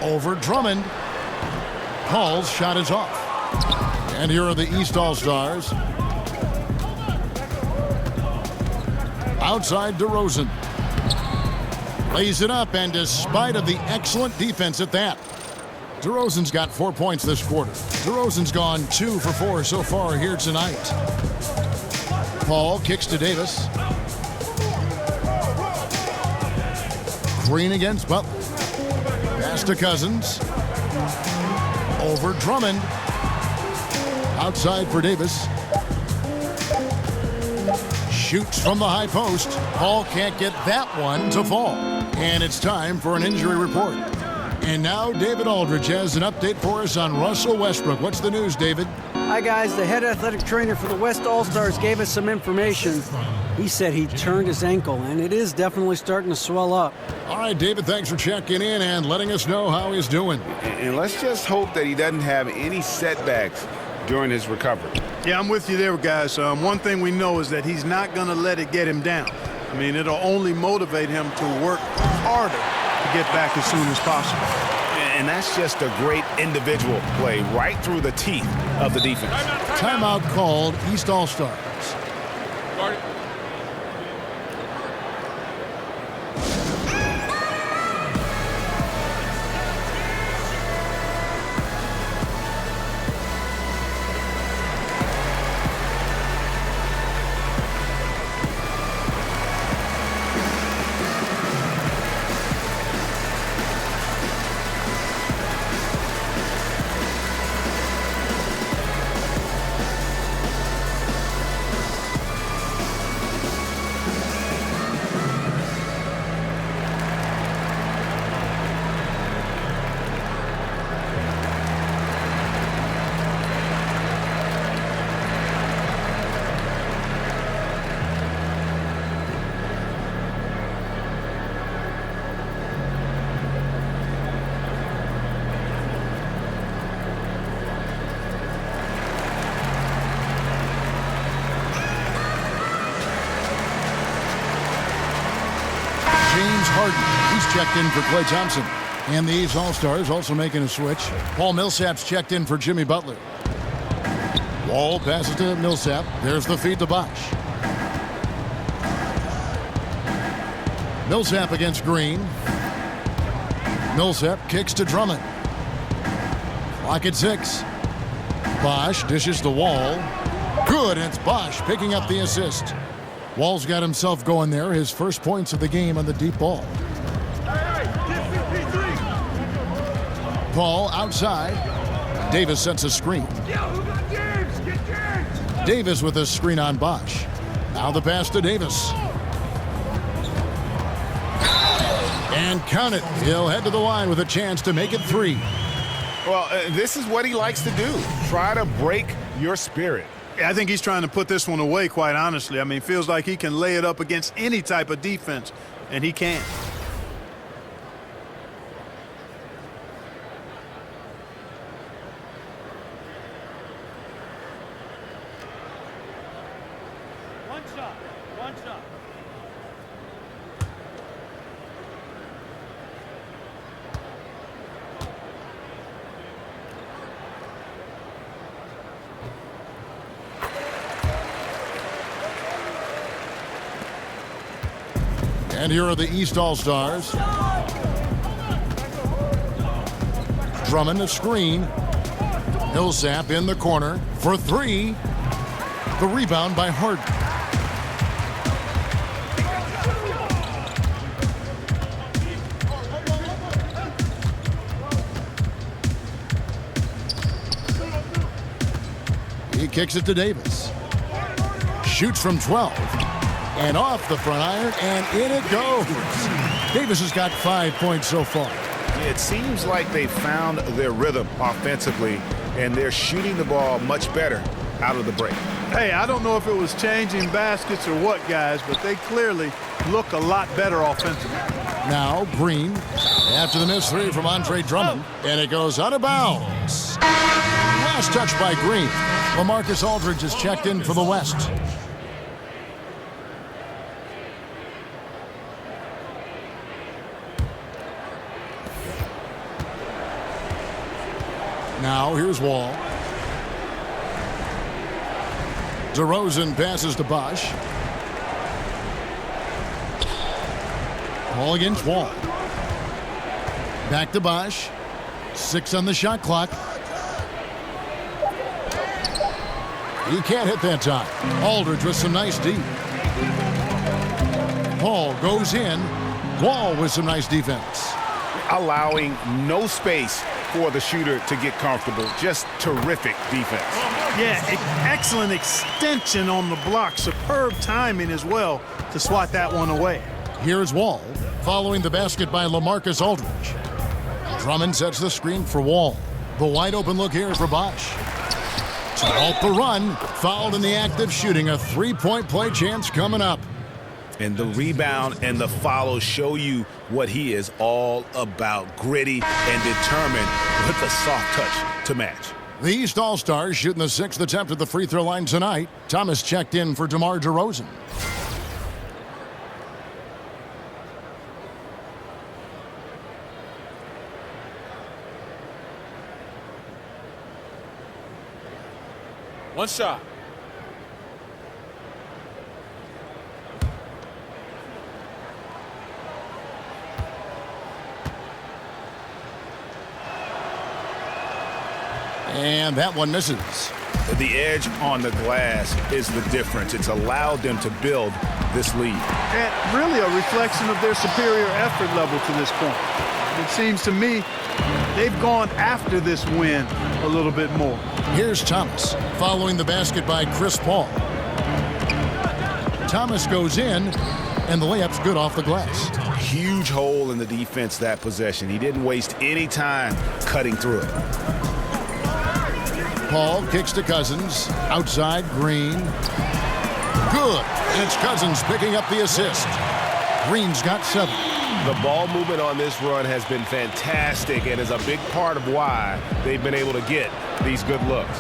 Over Drummond. Paul's shot is off. And here are the East All-Stars. Outside DeRozan. Lays it up, and despite of the excellent defense at that, DeRozan's got 4 points this quarter. DeRozan's gone 2 for 4 so far here tonight. Paul kicks to Davis. Green against Butler. Pass to Cousins. Over Drummond. Outside for Davis. Shoots from the high post. Paul can't get that one to fall. And it's time for an injury report. And now David Aldridge has an update for us on Russell Westbrook. What's the news, David? Hi, guys. The head athletic trainer for the West All-Stars gave us some information. He said he turned his ankle, and it is definitely starting to swell up. All right, David, thanks for checking in and letting us know how he's doing. And let's just hope that he doesn't have any setbacks during his recovery. Yeah, I'm with you there, guys. One thing we know is that he's not going to let it get him down. I mean, it'll only motivate him to work harder to get back as soon as possible. And that's just a great individual play right through the teeth of the defense. Timeout called, East All-Stars. Guard it. He's checked in for Klay Thompson. And these All-Stars also making a switch. Paul Millsap's checked in for Jimmy Butler. Wall passes to Millsap. There's the feed to Bosh. Millsap against Green. Millsap kicks to Drummond. Clock at 6. Bosh dishes the Wall. Good, and it's Bosh picking up the assist. Wall's got himself going there. His first points of the game on the deep ball. Paul outside. Davis sets a screen. Davis with a screen on Bosh. Now the pass to Davis. And count it. He'll head to the line with a chance to make it 3. Well, this is what he likes to do. Try to break your spirit. I think he's trying to put this one away, quite honestly. I mean, feels like he can lay it up against any type of defense, and he can. One shot. One shot. And here are the East All-Stars. Drummond a screen. Millsap in the corner for 3. The rebound by Harden. He kicks it to Davis. Shoots from 12. And off the front iron, and in it goes. Davis has got 5 points so far. It seems like they found their rhythm offensively, and they're shooting the ball much better out of the break. Hey, I don't know if it was changing baskets or what, guys, but they clearly look a lot better offensively. Now Green, after the missed 3 from Andre Drummond, and it goes out of bounds. Last touch by Green. LaMarcus Aldridge is checked in for the West. Now here's Wall. DeRozan passes to Bosh. Ball against Wall. Back to Bosh. 6 on the shot clock. He can't hit that time. Aldridge with some nice D. Paul goes in. Wall with some nice defense. Allowing no space for the shooter to get comfortable. Just terrific defense. Yeah, excellent extension on the block. Superb timing as well to swat that one away. Here's Wall, following the basket by LaMarcus Aldridge. Drummond sets the screen for Wall. The wide open look here for Bosh. To halt the run, fouled in the act of shooting. A 3-point play chance coming up. And the rebound and the follow show you what he is all about. Gritty and determined with a soft touch to match. The East All-Stars shooting the 6th attempt at the free throw line tonight. Thomas checked in for DeMar DeRozan. One shot. And that one misses. The edge on the glass is the difference. It's allowed them to build this lead. And really a reflection of their superior effort level to this point. It seems to me they've gone after this win a little bit more. Here's Thomas, following the basket by Chris Paul. Thomas goes in, and the layup's good off the glass. Huge hole in the defense that possession. He didn't waste any time cutting through it. Paul kicks to Cousins. Outside, Green. Good. And it's Cousins picking up the assist. Green's got 7. The ball movement on this run has been fantastic and is a big part of why they've been able to get these good looks.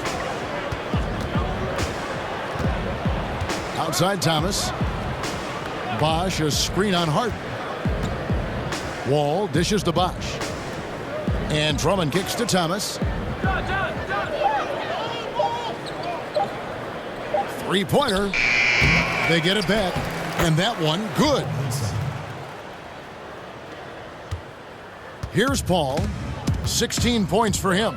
Outside Thomas. Bosh, a screen on Harden. Wall dishes to Bosch. And Drummond kicks to Thomas. Three-pointer. They get it back. And that one, good. Here's Paul. 16 points for him.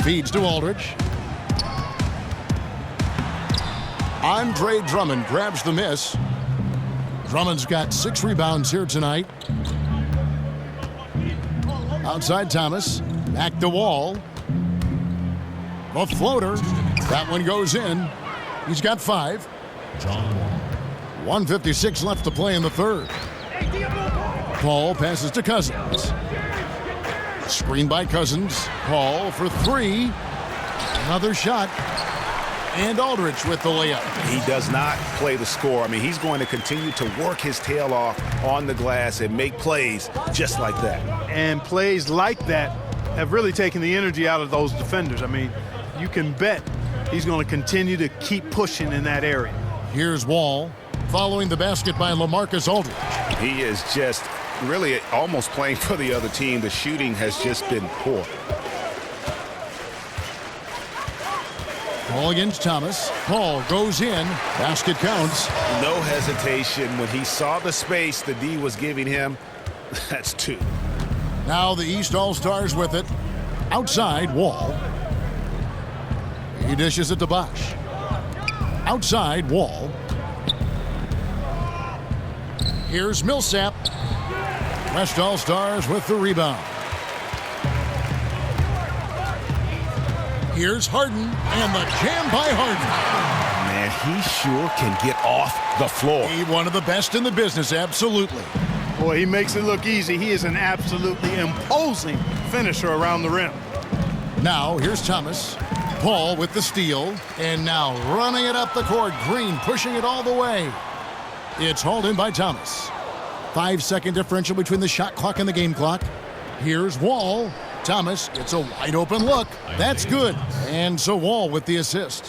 Feeds to Aldridge. Andre Drummond grabs the miss. Drummond's got 6 rebounds here tonight. Outside Thomas. Back to Wall. The floater. That one goes in. He's got 5. 1:56 left to play in the third. Paul passes to Cousins. Screen by Cousins. Paul for 3. Another shot. And Aldridge with the layup. He does not play the score. I mean, he's going to continue to work his tail off on the glass and make plays just like that. And plays like that have really taken the energy out of those defenders. I mean, you can bet he's going to continue to keep pushing in that area. Here's Wall following the basket by LaMarcus Aldridge. He is just really almost playing for the other team. The shooting has just been poor. Ball against Thomas. Paul goes in. Basket counts. No hesitation. When he saw the space the D was giving him, that's 2. Now the East All-Stars with it. Outside, Wall. He dishes it to Bosch. Outside, Wall. Here's Millsap. West All-Stars with the rebound. Here's Harden, and the jam by Harden. Man, he sure can get off the floor. He's one of the best in the business, absolutely. Boy, he makes it look easy. He is an absolutely imposing finisher around the rim. Now, here's Thomas. Paul with the steal, and now running it up the court. Green pushing it all the way. It's hauled in by Thomas. 5-second differential between the shot clock and the game clock. Here's Wall. Thomas gets a wide open look. That's good. And so Wall with the assist.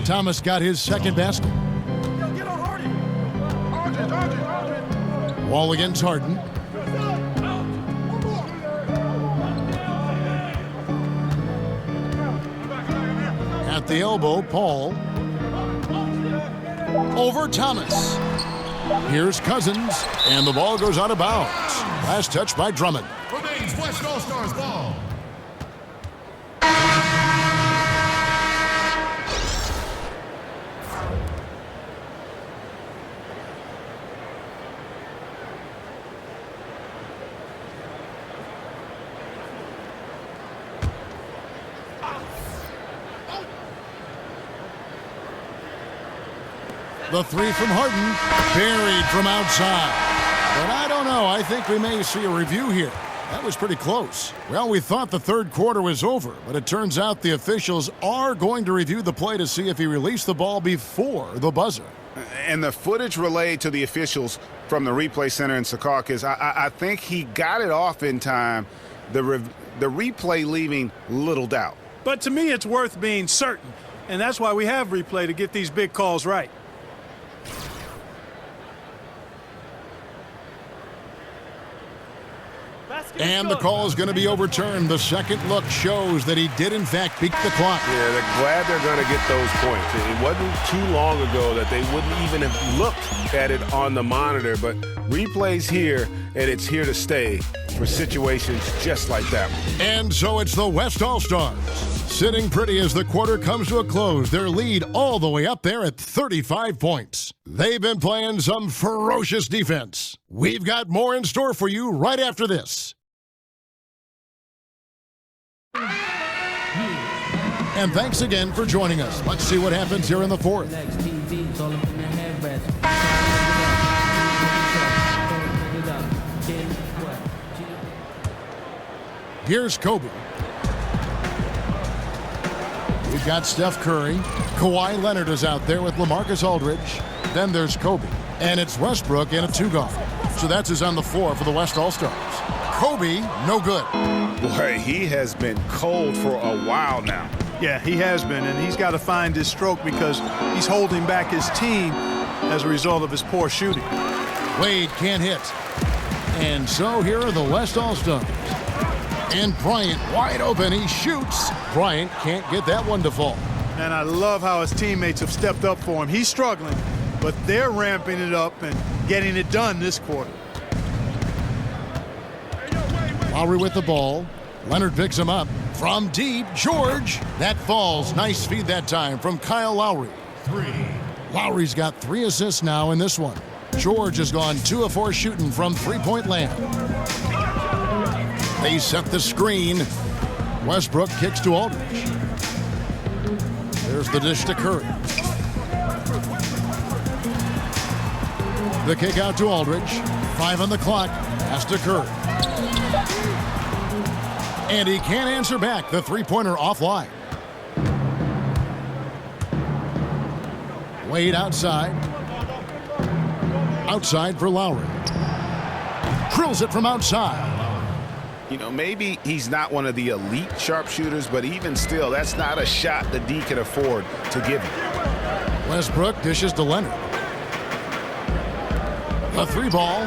Thomas got his second basket. Wall against Harden. At the elbow, Paul. Over Thomas. Here's Cousins, and the ball goes out of bounds. Last touch by Drummond. Remains West All-Stars ball. The 3 from Harden, buried from outside. But I don't know. I think we may see a review here. That was pretty close. Well, we thought the third quarter was over, but it turns out the officials are going to review the play to see if he released the ball before the buzzer. And the footage relayed to the officials from the replay center in Secaucus, I think he got it off in time. The replay leaving little doubt. But to me, it's worth being certain. And that's why we have replay, to get these big calls right. And the call is going to be overturned. The second look shows that he did, in fact, beat the clock. Yeah, they're glad they're going to get those points. It wasn't too long ago that they wouldn't even have looked at it on the monitor, but replay's here, and it's here to stay for situations just like that one. And so it's the West All-Stars sitting pretty as the quarter comes to a close. Their lead all the way up there at 35 points. They've been playing some ferocious defense. We've got more in store for you right after this. And thanks again for joining us. Let's see what happens here in the fourth. Here's Kobe. We've got Steph Curry. Kawhi Leonard is out there with LaMarcus Aldridge. Then there's Kobe. And it's Westbrook in a 2-guard. So that's his on the floor for the West All-Stars. Kobe, no good. Boy, he has been cold for a while now. Yeah, he has been, and he's got to find his stroke because he's holding back his team as a result of his poor shooting. Wade can't hit. And so here are the West All-Stars. And Bryant wide open. He shoots. Bryant can't get that one to fall. And I love how his teammates have stepped up for him. He's struggling, but they're ramping it up and getting it done this quarter. Lowry with the ball. Leonard picks him up. From deep, George. That falls. Nice feed that time from Kyle Lowry. 3. Lowry's got 3 assists now in this one. George has gone 2 of 4 shooting from three-point land. They set the screen. Westbrook kicks to Aldridge. There's the dish to Curry. The kick out to Aldridge. 5 on the clock. Pass to Curry. And he can't answer back. The three-pointer offline. Wade outside. Outside for Lowry. Drills it from outside. You know, maybe he's not one of the elite sharpshooters, but even still, that's not a shot that D can afford to give him. Westbrook dishes to Leonard. A 3 ball.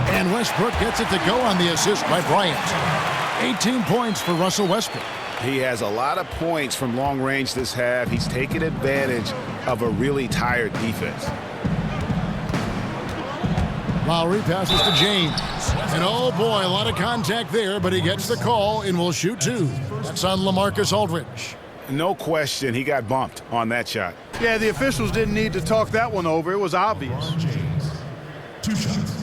And Westbrook gets it to go on the assist by Bryant. 18 points for Russell Westbrook. He has a lot of points from long range this half. He's taken advantage of a really tired defense. Lowry passes to James. And oh boy, a lot of contact there, but he gets the call and will shoot 2. That's on LaMarcus Aldridge. No question, he got bumped on that shot. Yeah, the officials didn't need to talk that one over. It was obvious. James. 2 shots.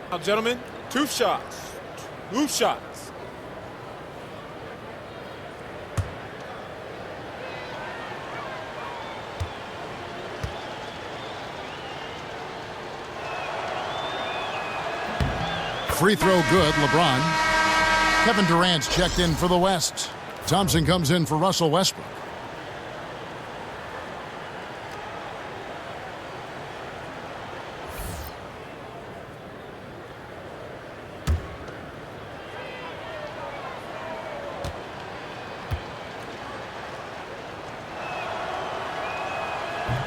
Now, gentlemen, 2 shots. 2 shots. Free throw good, LeBron. Kevin Durant's checked in for the West. Thompson comes in for Russell Westbrook.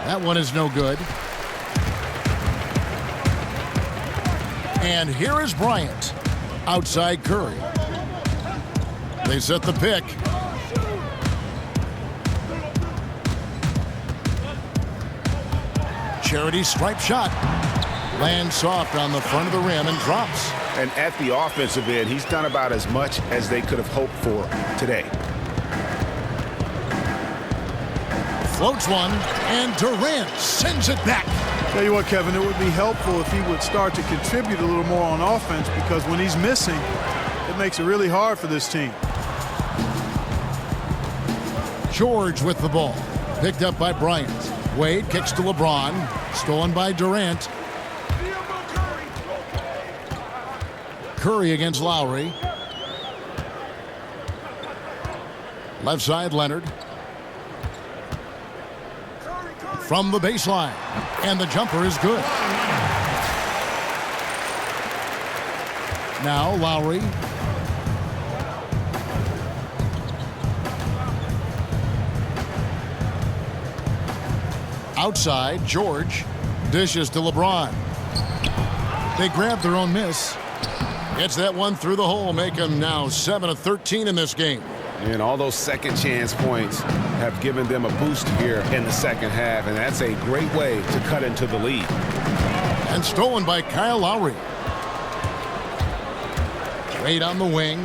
That one is no good. And here is Bryant. Outside Curry. They set the pick. Charity stripe shot. Lands soft on the front of the rim and drops. And at the offensive end, he's done about as much as they could have hoped for today. Floats one, and Durant sends it back. Tell you what, Kevin, it would be helpful if he would start to contribute a little more on offense, because when he's missing, it makes it really hard for this team. George with the ball. Picked up by Bryant. Wade kicks to LeBron. Stolen by Durant. Curry against Lowry. Left side, Leonard. From the baseline. And the jumper is good. Now Lowry. Outside, George. Dishes to LeBron. They grab their own miss. Gets that one through the hole, make him now 7 of 13 in this game. And all those second chance points have given them a boost here in the second half, and that's a great way to cut into the lead. And stolen by Kyle Lowry. Wade on the wing.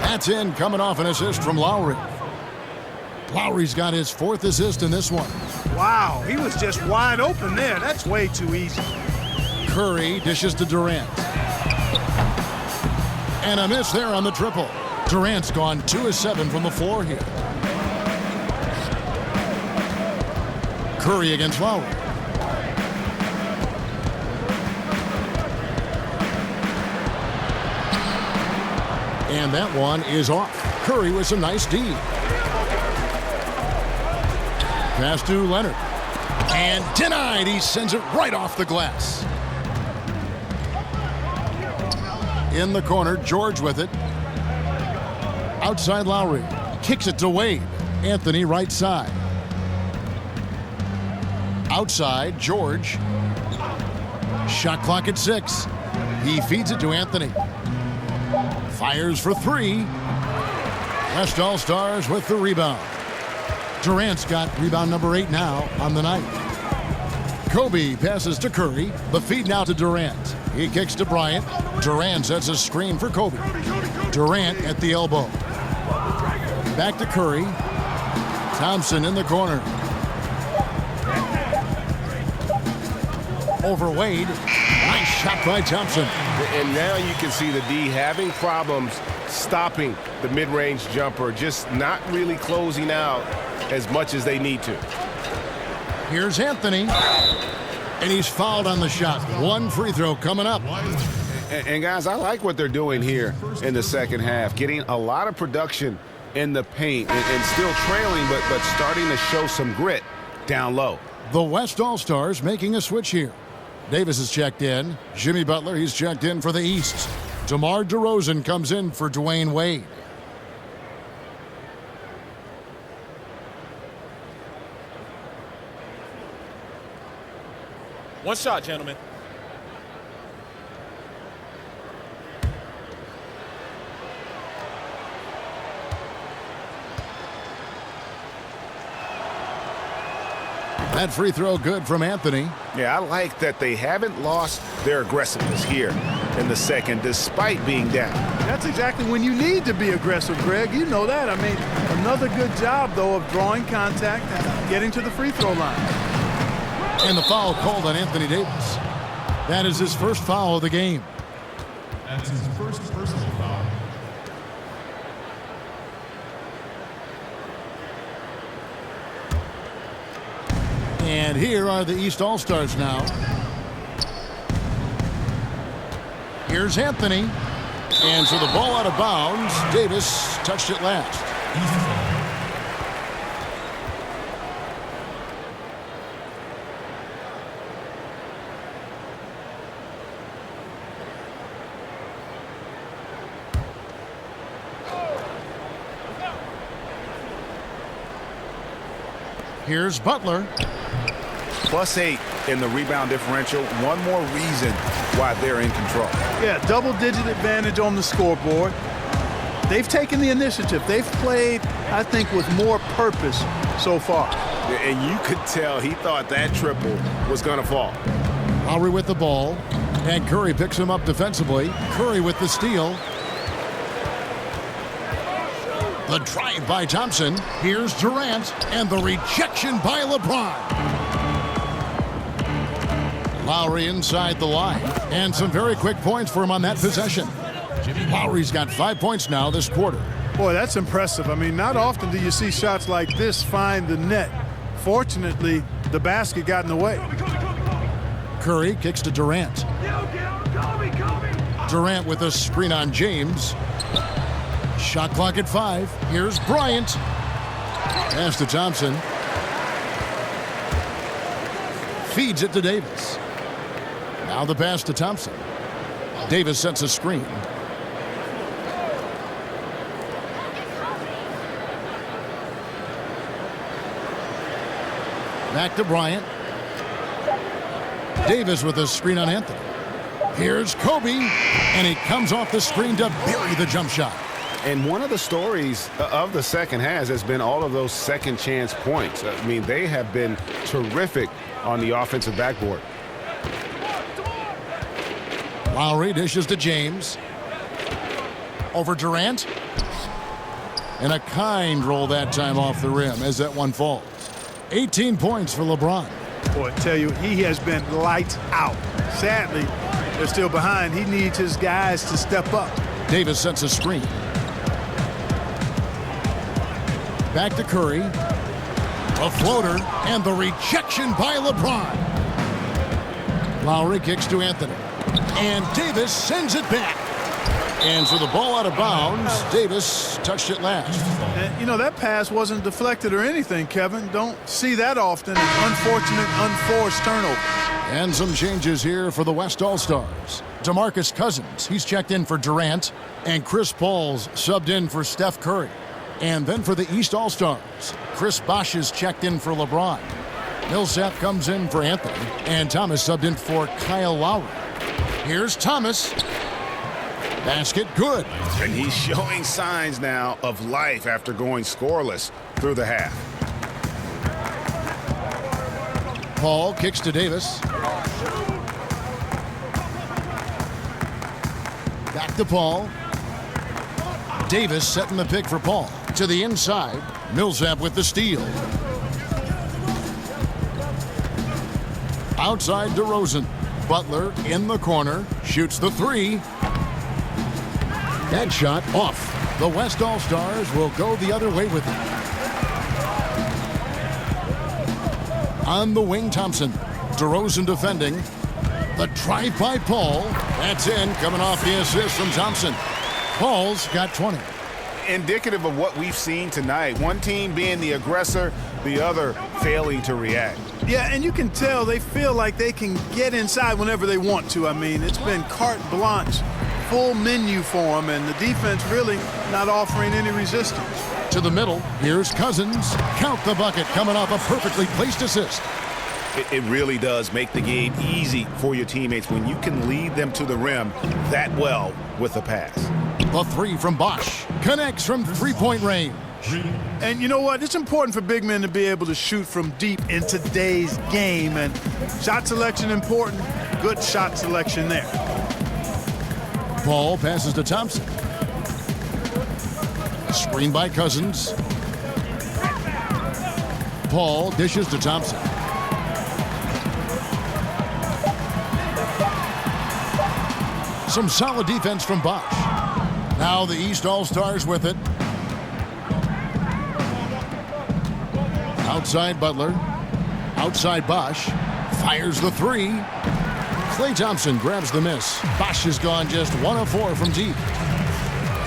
That's in, coming off an assist from Lowry. Lowry's got his 4th assist in this one. Wow, he was just wide open there. That's way too easy. Curry dishes to Durant. And a miss there on the triple. Durant's gone 2 of 7 from the floor here. Curry against Lowry. And that one is off. Curry with some nice D. Pass to Leonard. And denied. He sends it right off the glass. In the corner, George with it. Outside Lowry. Kicks it to Wade. Anthony right side. Outside, George. Shot clock at 6. He feeds it to Anthony. Fires for 3. West All-Stars with the rebound. Durant's got rebound number 8 now on the night. Kobe passes to Curry. The feed now to Durant. He kicks to Bryant. Durant sets a screen for Kobe. Durant at the elbow. Back to Curry. Thompson in the corner. Over Wade. Nice shot by Thompson. And now you can see the D having problems stopping the mid-range jumper, just not really closing out as much as they need to. Here's Anthony. And he's fouled on the shot. 1 free throw coming up. And guys, I like what they're doing here in the second half. Getting a lot of production in the paint and still trailing, but starting to show some grit down low. The West All-Stars making a switch here. Davis is checked in. Jimmy Butler, he's checked in for the East. DeMar DeRozan comes in for Dwayne Wade. One shot, gentlemen. That free throw good from Anthony. Yeah, I like that they haven't lost their aggressiveness here in the second, despite being down. That's exactly when you need to be aggressive, Greg. You know that. I mean, another good job, though, of drawing contact and getting to the free throw line. And the foul called on Anthony Davis. That is his first foul of the game. That's his first personal foul. And here are the East All-Stars now. Here's Anthony. And so the ball out of bounds. Davis touched it last. Here's Butler. +8 in the rebound differential. One more reason why they're in control. Yeah, double-digit advantage on the scoreboard. They've taken the initiative. They've played, I think, with more purpose so far. And you could tell he thought that triple was going to fall. Lowry with the ball. And Curry picks him up defensively. Curry with the steal. The drive by Thompson. Here's Durant. And the rejection by LeBron. Lowry inside the line. And some very quick points for him on that possession. Lowry's got 5 points now this quarter. Boy, that's impressive. I mean, not often do you see shots like this find the net. Fortunately, the basket got in the way. Curry kicks to Durant. Durant with a screen on James. Shot clock at 5. Here's Bryant. Pass to Thompson. Feeds it to Davis. Now the pass to Thompson. Davis sets a screen. Back to Bryant. Davis with a screen on Anthony. Here's Kobe, and he comes off the screen to bury the jump shot. And one of the stories of the second half has been all of those second chance points. I mean, they have been terrific on the offensive backboard. Lowry dishes to James. Over Durant. And a kind roll that time off the rim as that one falls. 18 points for LeBron. Boy, I tell you, he has been lights out. Sadly, they're still behind. He needs his guys to step up. Davis sets a screen. Back to Curry. A floater and the rejection by LeBron. Lowry kicks to Anthony. And Davis sends it back. And so the ball out of bounds. Davis touched it last. And, you know, that pass wasn't deflected or anything, Kevin. Don't see that often. An unfortunate, unforced turnover. And some changes here for the West All-Stars. DeMarcus Cousins, he's checked in for Durant. And Chris Paul's subbed in for Steph Curry. And then for the East All-Stars, Chris Bosh is checked in for LeBron. Millsap comes in for Anthony. And Thomas subbed in for Kyle Lowry. Here's Thomas. Basket good. And he's showing signs now of life after going scoreless through the half. Paul kicks to Davis. Back to Paul. Davis setting the pick for Paul. To the inside. Millsap with the steal. Outside DeRozan. Butler in the corner. Shoots the three. That shot off. The West All-Stars will go the other way with it. On the wing, Thompson. DeRozan defending. The drive by Paul. That's in, coming off the assist from Thompson. Paul's got 20. Indicative of what we've seen tonight. One team being the aggressor, the other failing to react. Yeah, and you can tell they feel like they can get inside whenever they want to. I mean, it's been carte blanche, full menu for them, and the defense really not offering any resistance. To the middle, here's Cousins. Count the bucket, coming off a perfectly placed assist. It really does make the game easy for your teammates when you can lead them to the rim that well with a pass. The three from Bosh connects from three-point range. And you know what? It's important for big men to be able to shoot from deep in today's game. And shot selection important. Good shot selection there. Paul passes to Thompson. Screen by Cousins. Paul dishes to Thompson. Some solid defense from Bosh. Now the East All-Stars with it. Outside Butler. Outside Bosh. Fires the three. Klay Thompson grabs the miss. Bosh has gone just 1 of 4 from deep.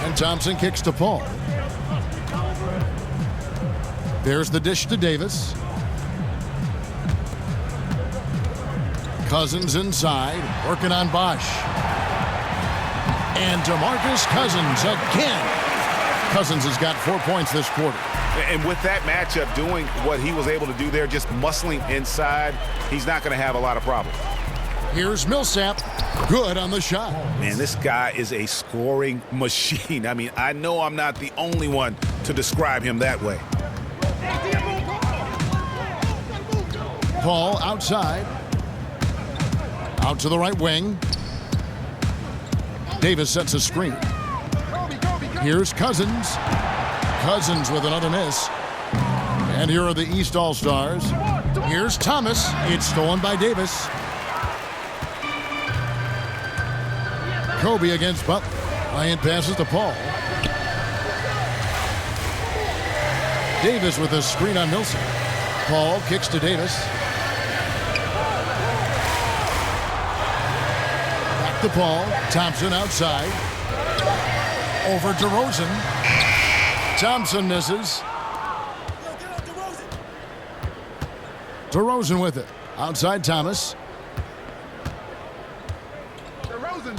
And Thompson kicks to Paul. There's the dish to Davis. Cousins inside, working on Bosh. And DeMarcus Cousins again. Cousins has got 4 points this quarter. And with that matchup, doing what he was able to do there, just muscling inside, he's not going to have a lot of problems. Here's Millsap. Good on the shot. Man, this guy is a scoring machine. I mean, I know I'm not the only one to describe him that way. Paul outside. Out to the right wing. Davis sets a screen. Here's Cousins. Cousins with another miss. And here are the East All-Stars. Here's Thomas. It's stolen by Davis. Kobe against Butler. Bryant passes to Paul. Davis with a screen on Millsap. Paul kicks to Davis. Back to Paul. Thompson outside. Over DeRozan. Thompson misses. DeRozan with it. Outside Thomas. DeRozan.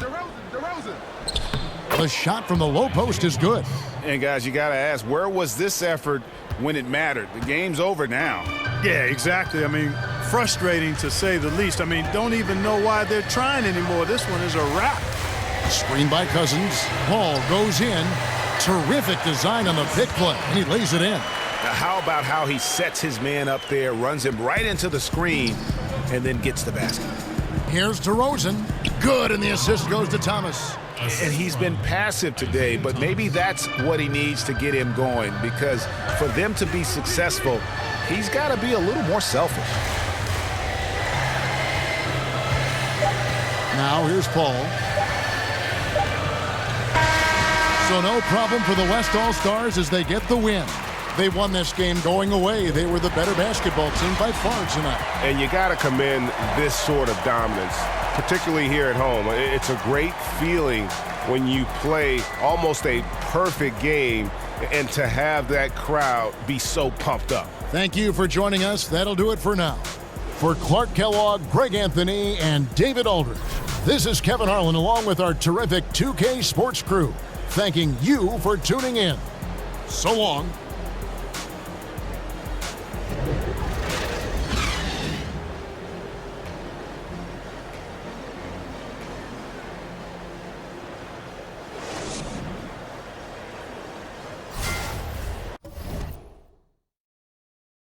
The shot from the low post is good. And guys, you got to ask, where was this effort when it mattered? The game's over now. Yeah, exactly. I mean, frustrating to say the least. I mean, don't even know why they're trying anymore. This one is a wrap. Screen by Cousins. Paul goes in. Terrific design on the pick play, and he lays it in. Now, how about how he sets his man up there, runs him right into the screen, and then gets the basket? Here's DeRozan. Good, and the assist goes to Thomas. And he's been passive today, but maybe that's what he needs to get him going, because for them to be successful, he's got to be a little more selfish. Now here's Paul. So no problem for the West All-Stars as they get the win. They won this game going away. They were the better basketball team by far tonight. And you got to commend this sort of dominance particularly here at home. It's a great feeling when you play almost a perfect game and to have that crowd be so pumped up. Thank you for joining us. That'll do it for now. For Clark Kellogg, Greg Anthony, and David Aldridge, this is Kevin Harlan along with our terrific 2K Sports crew, thanking you for tuning in. So long.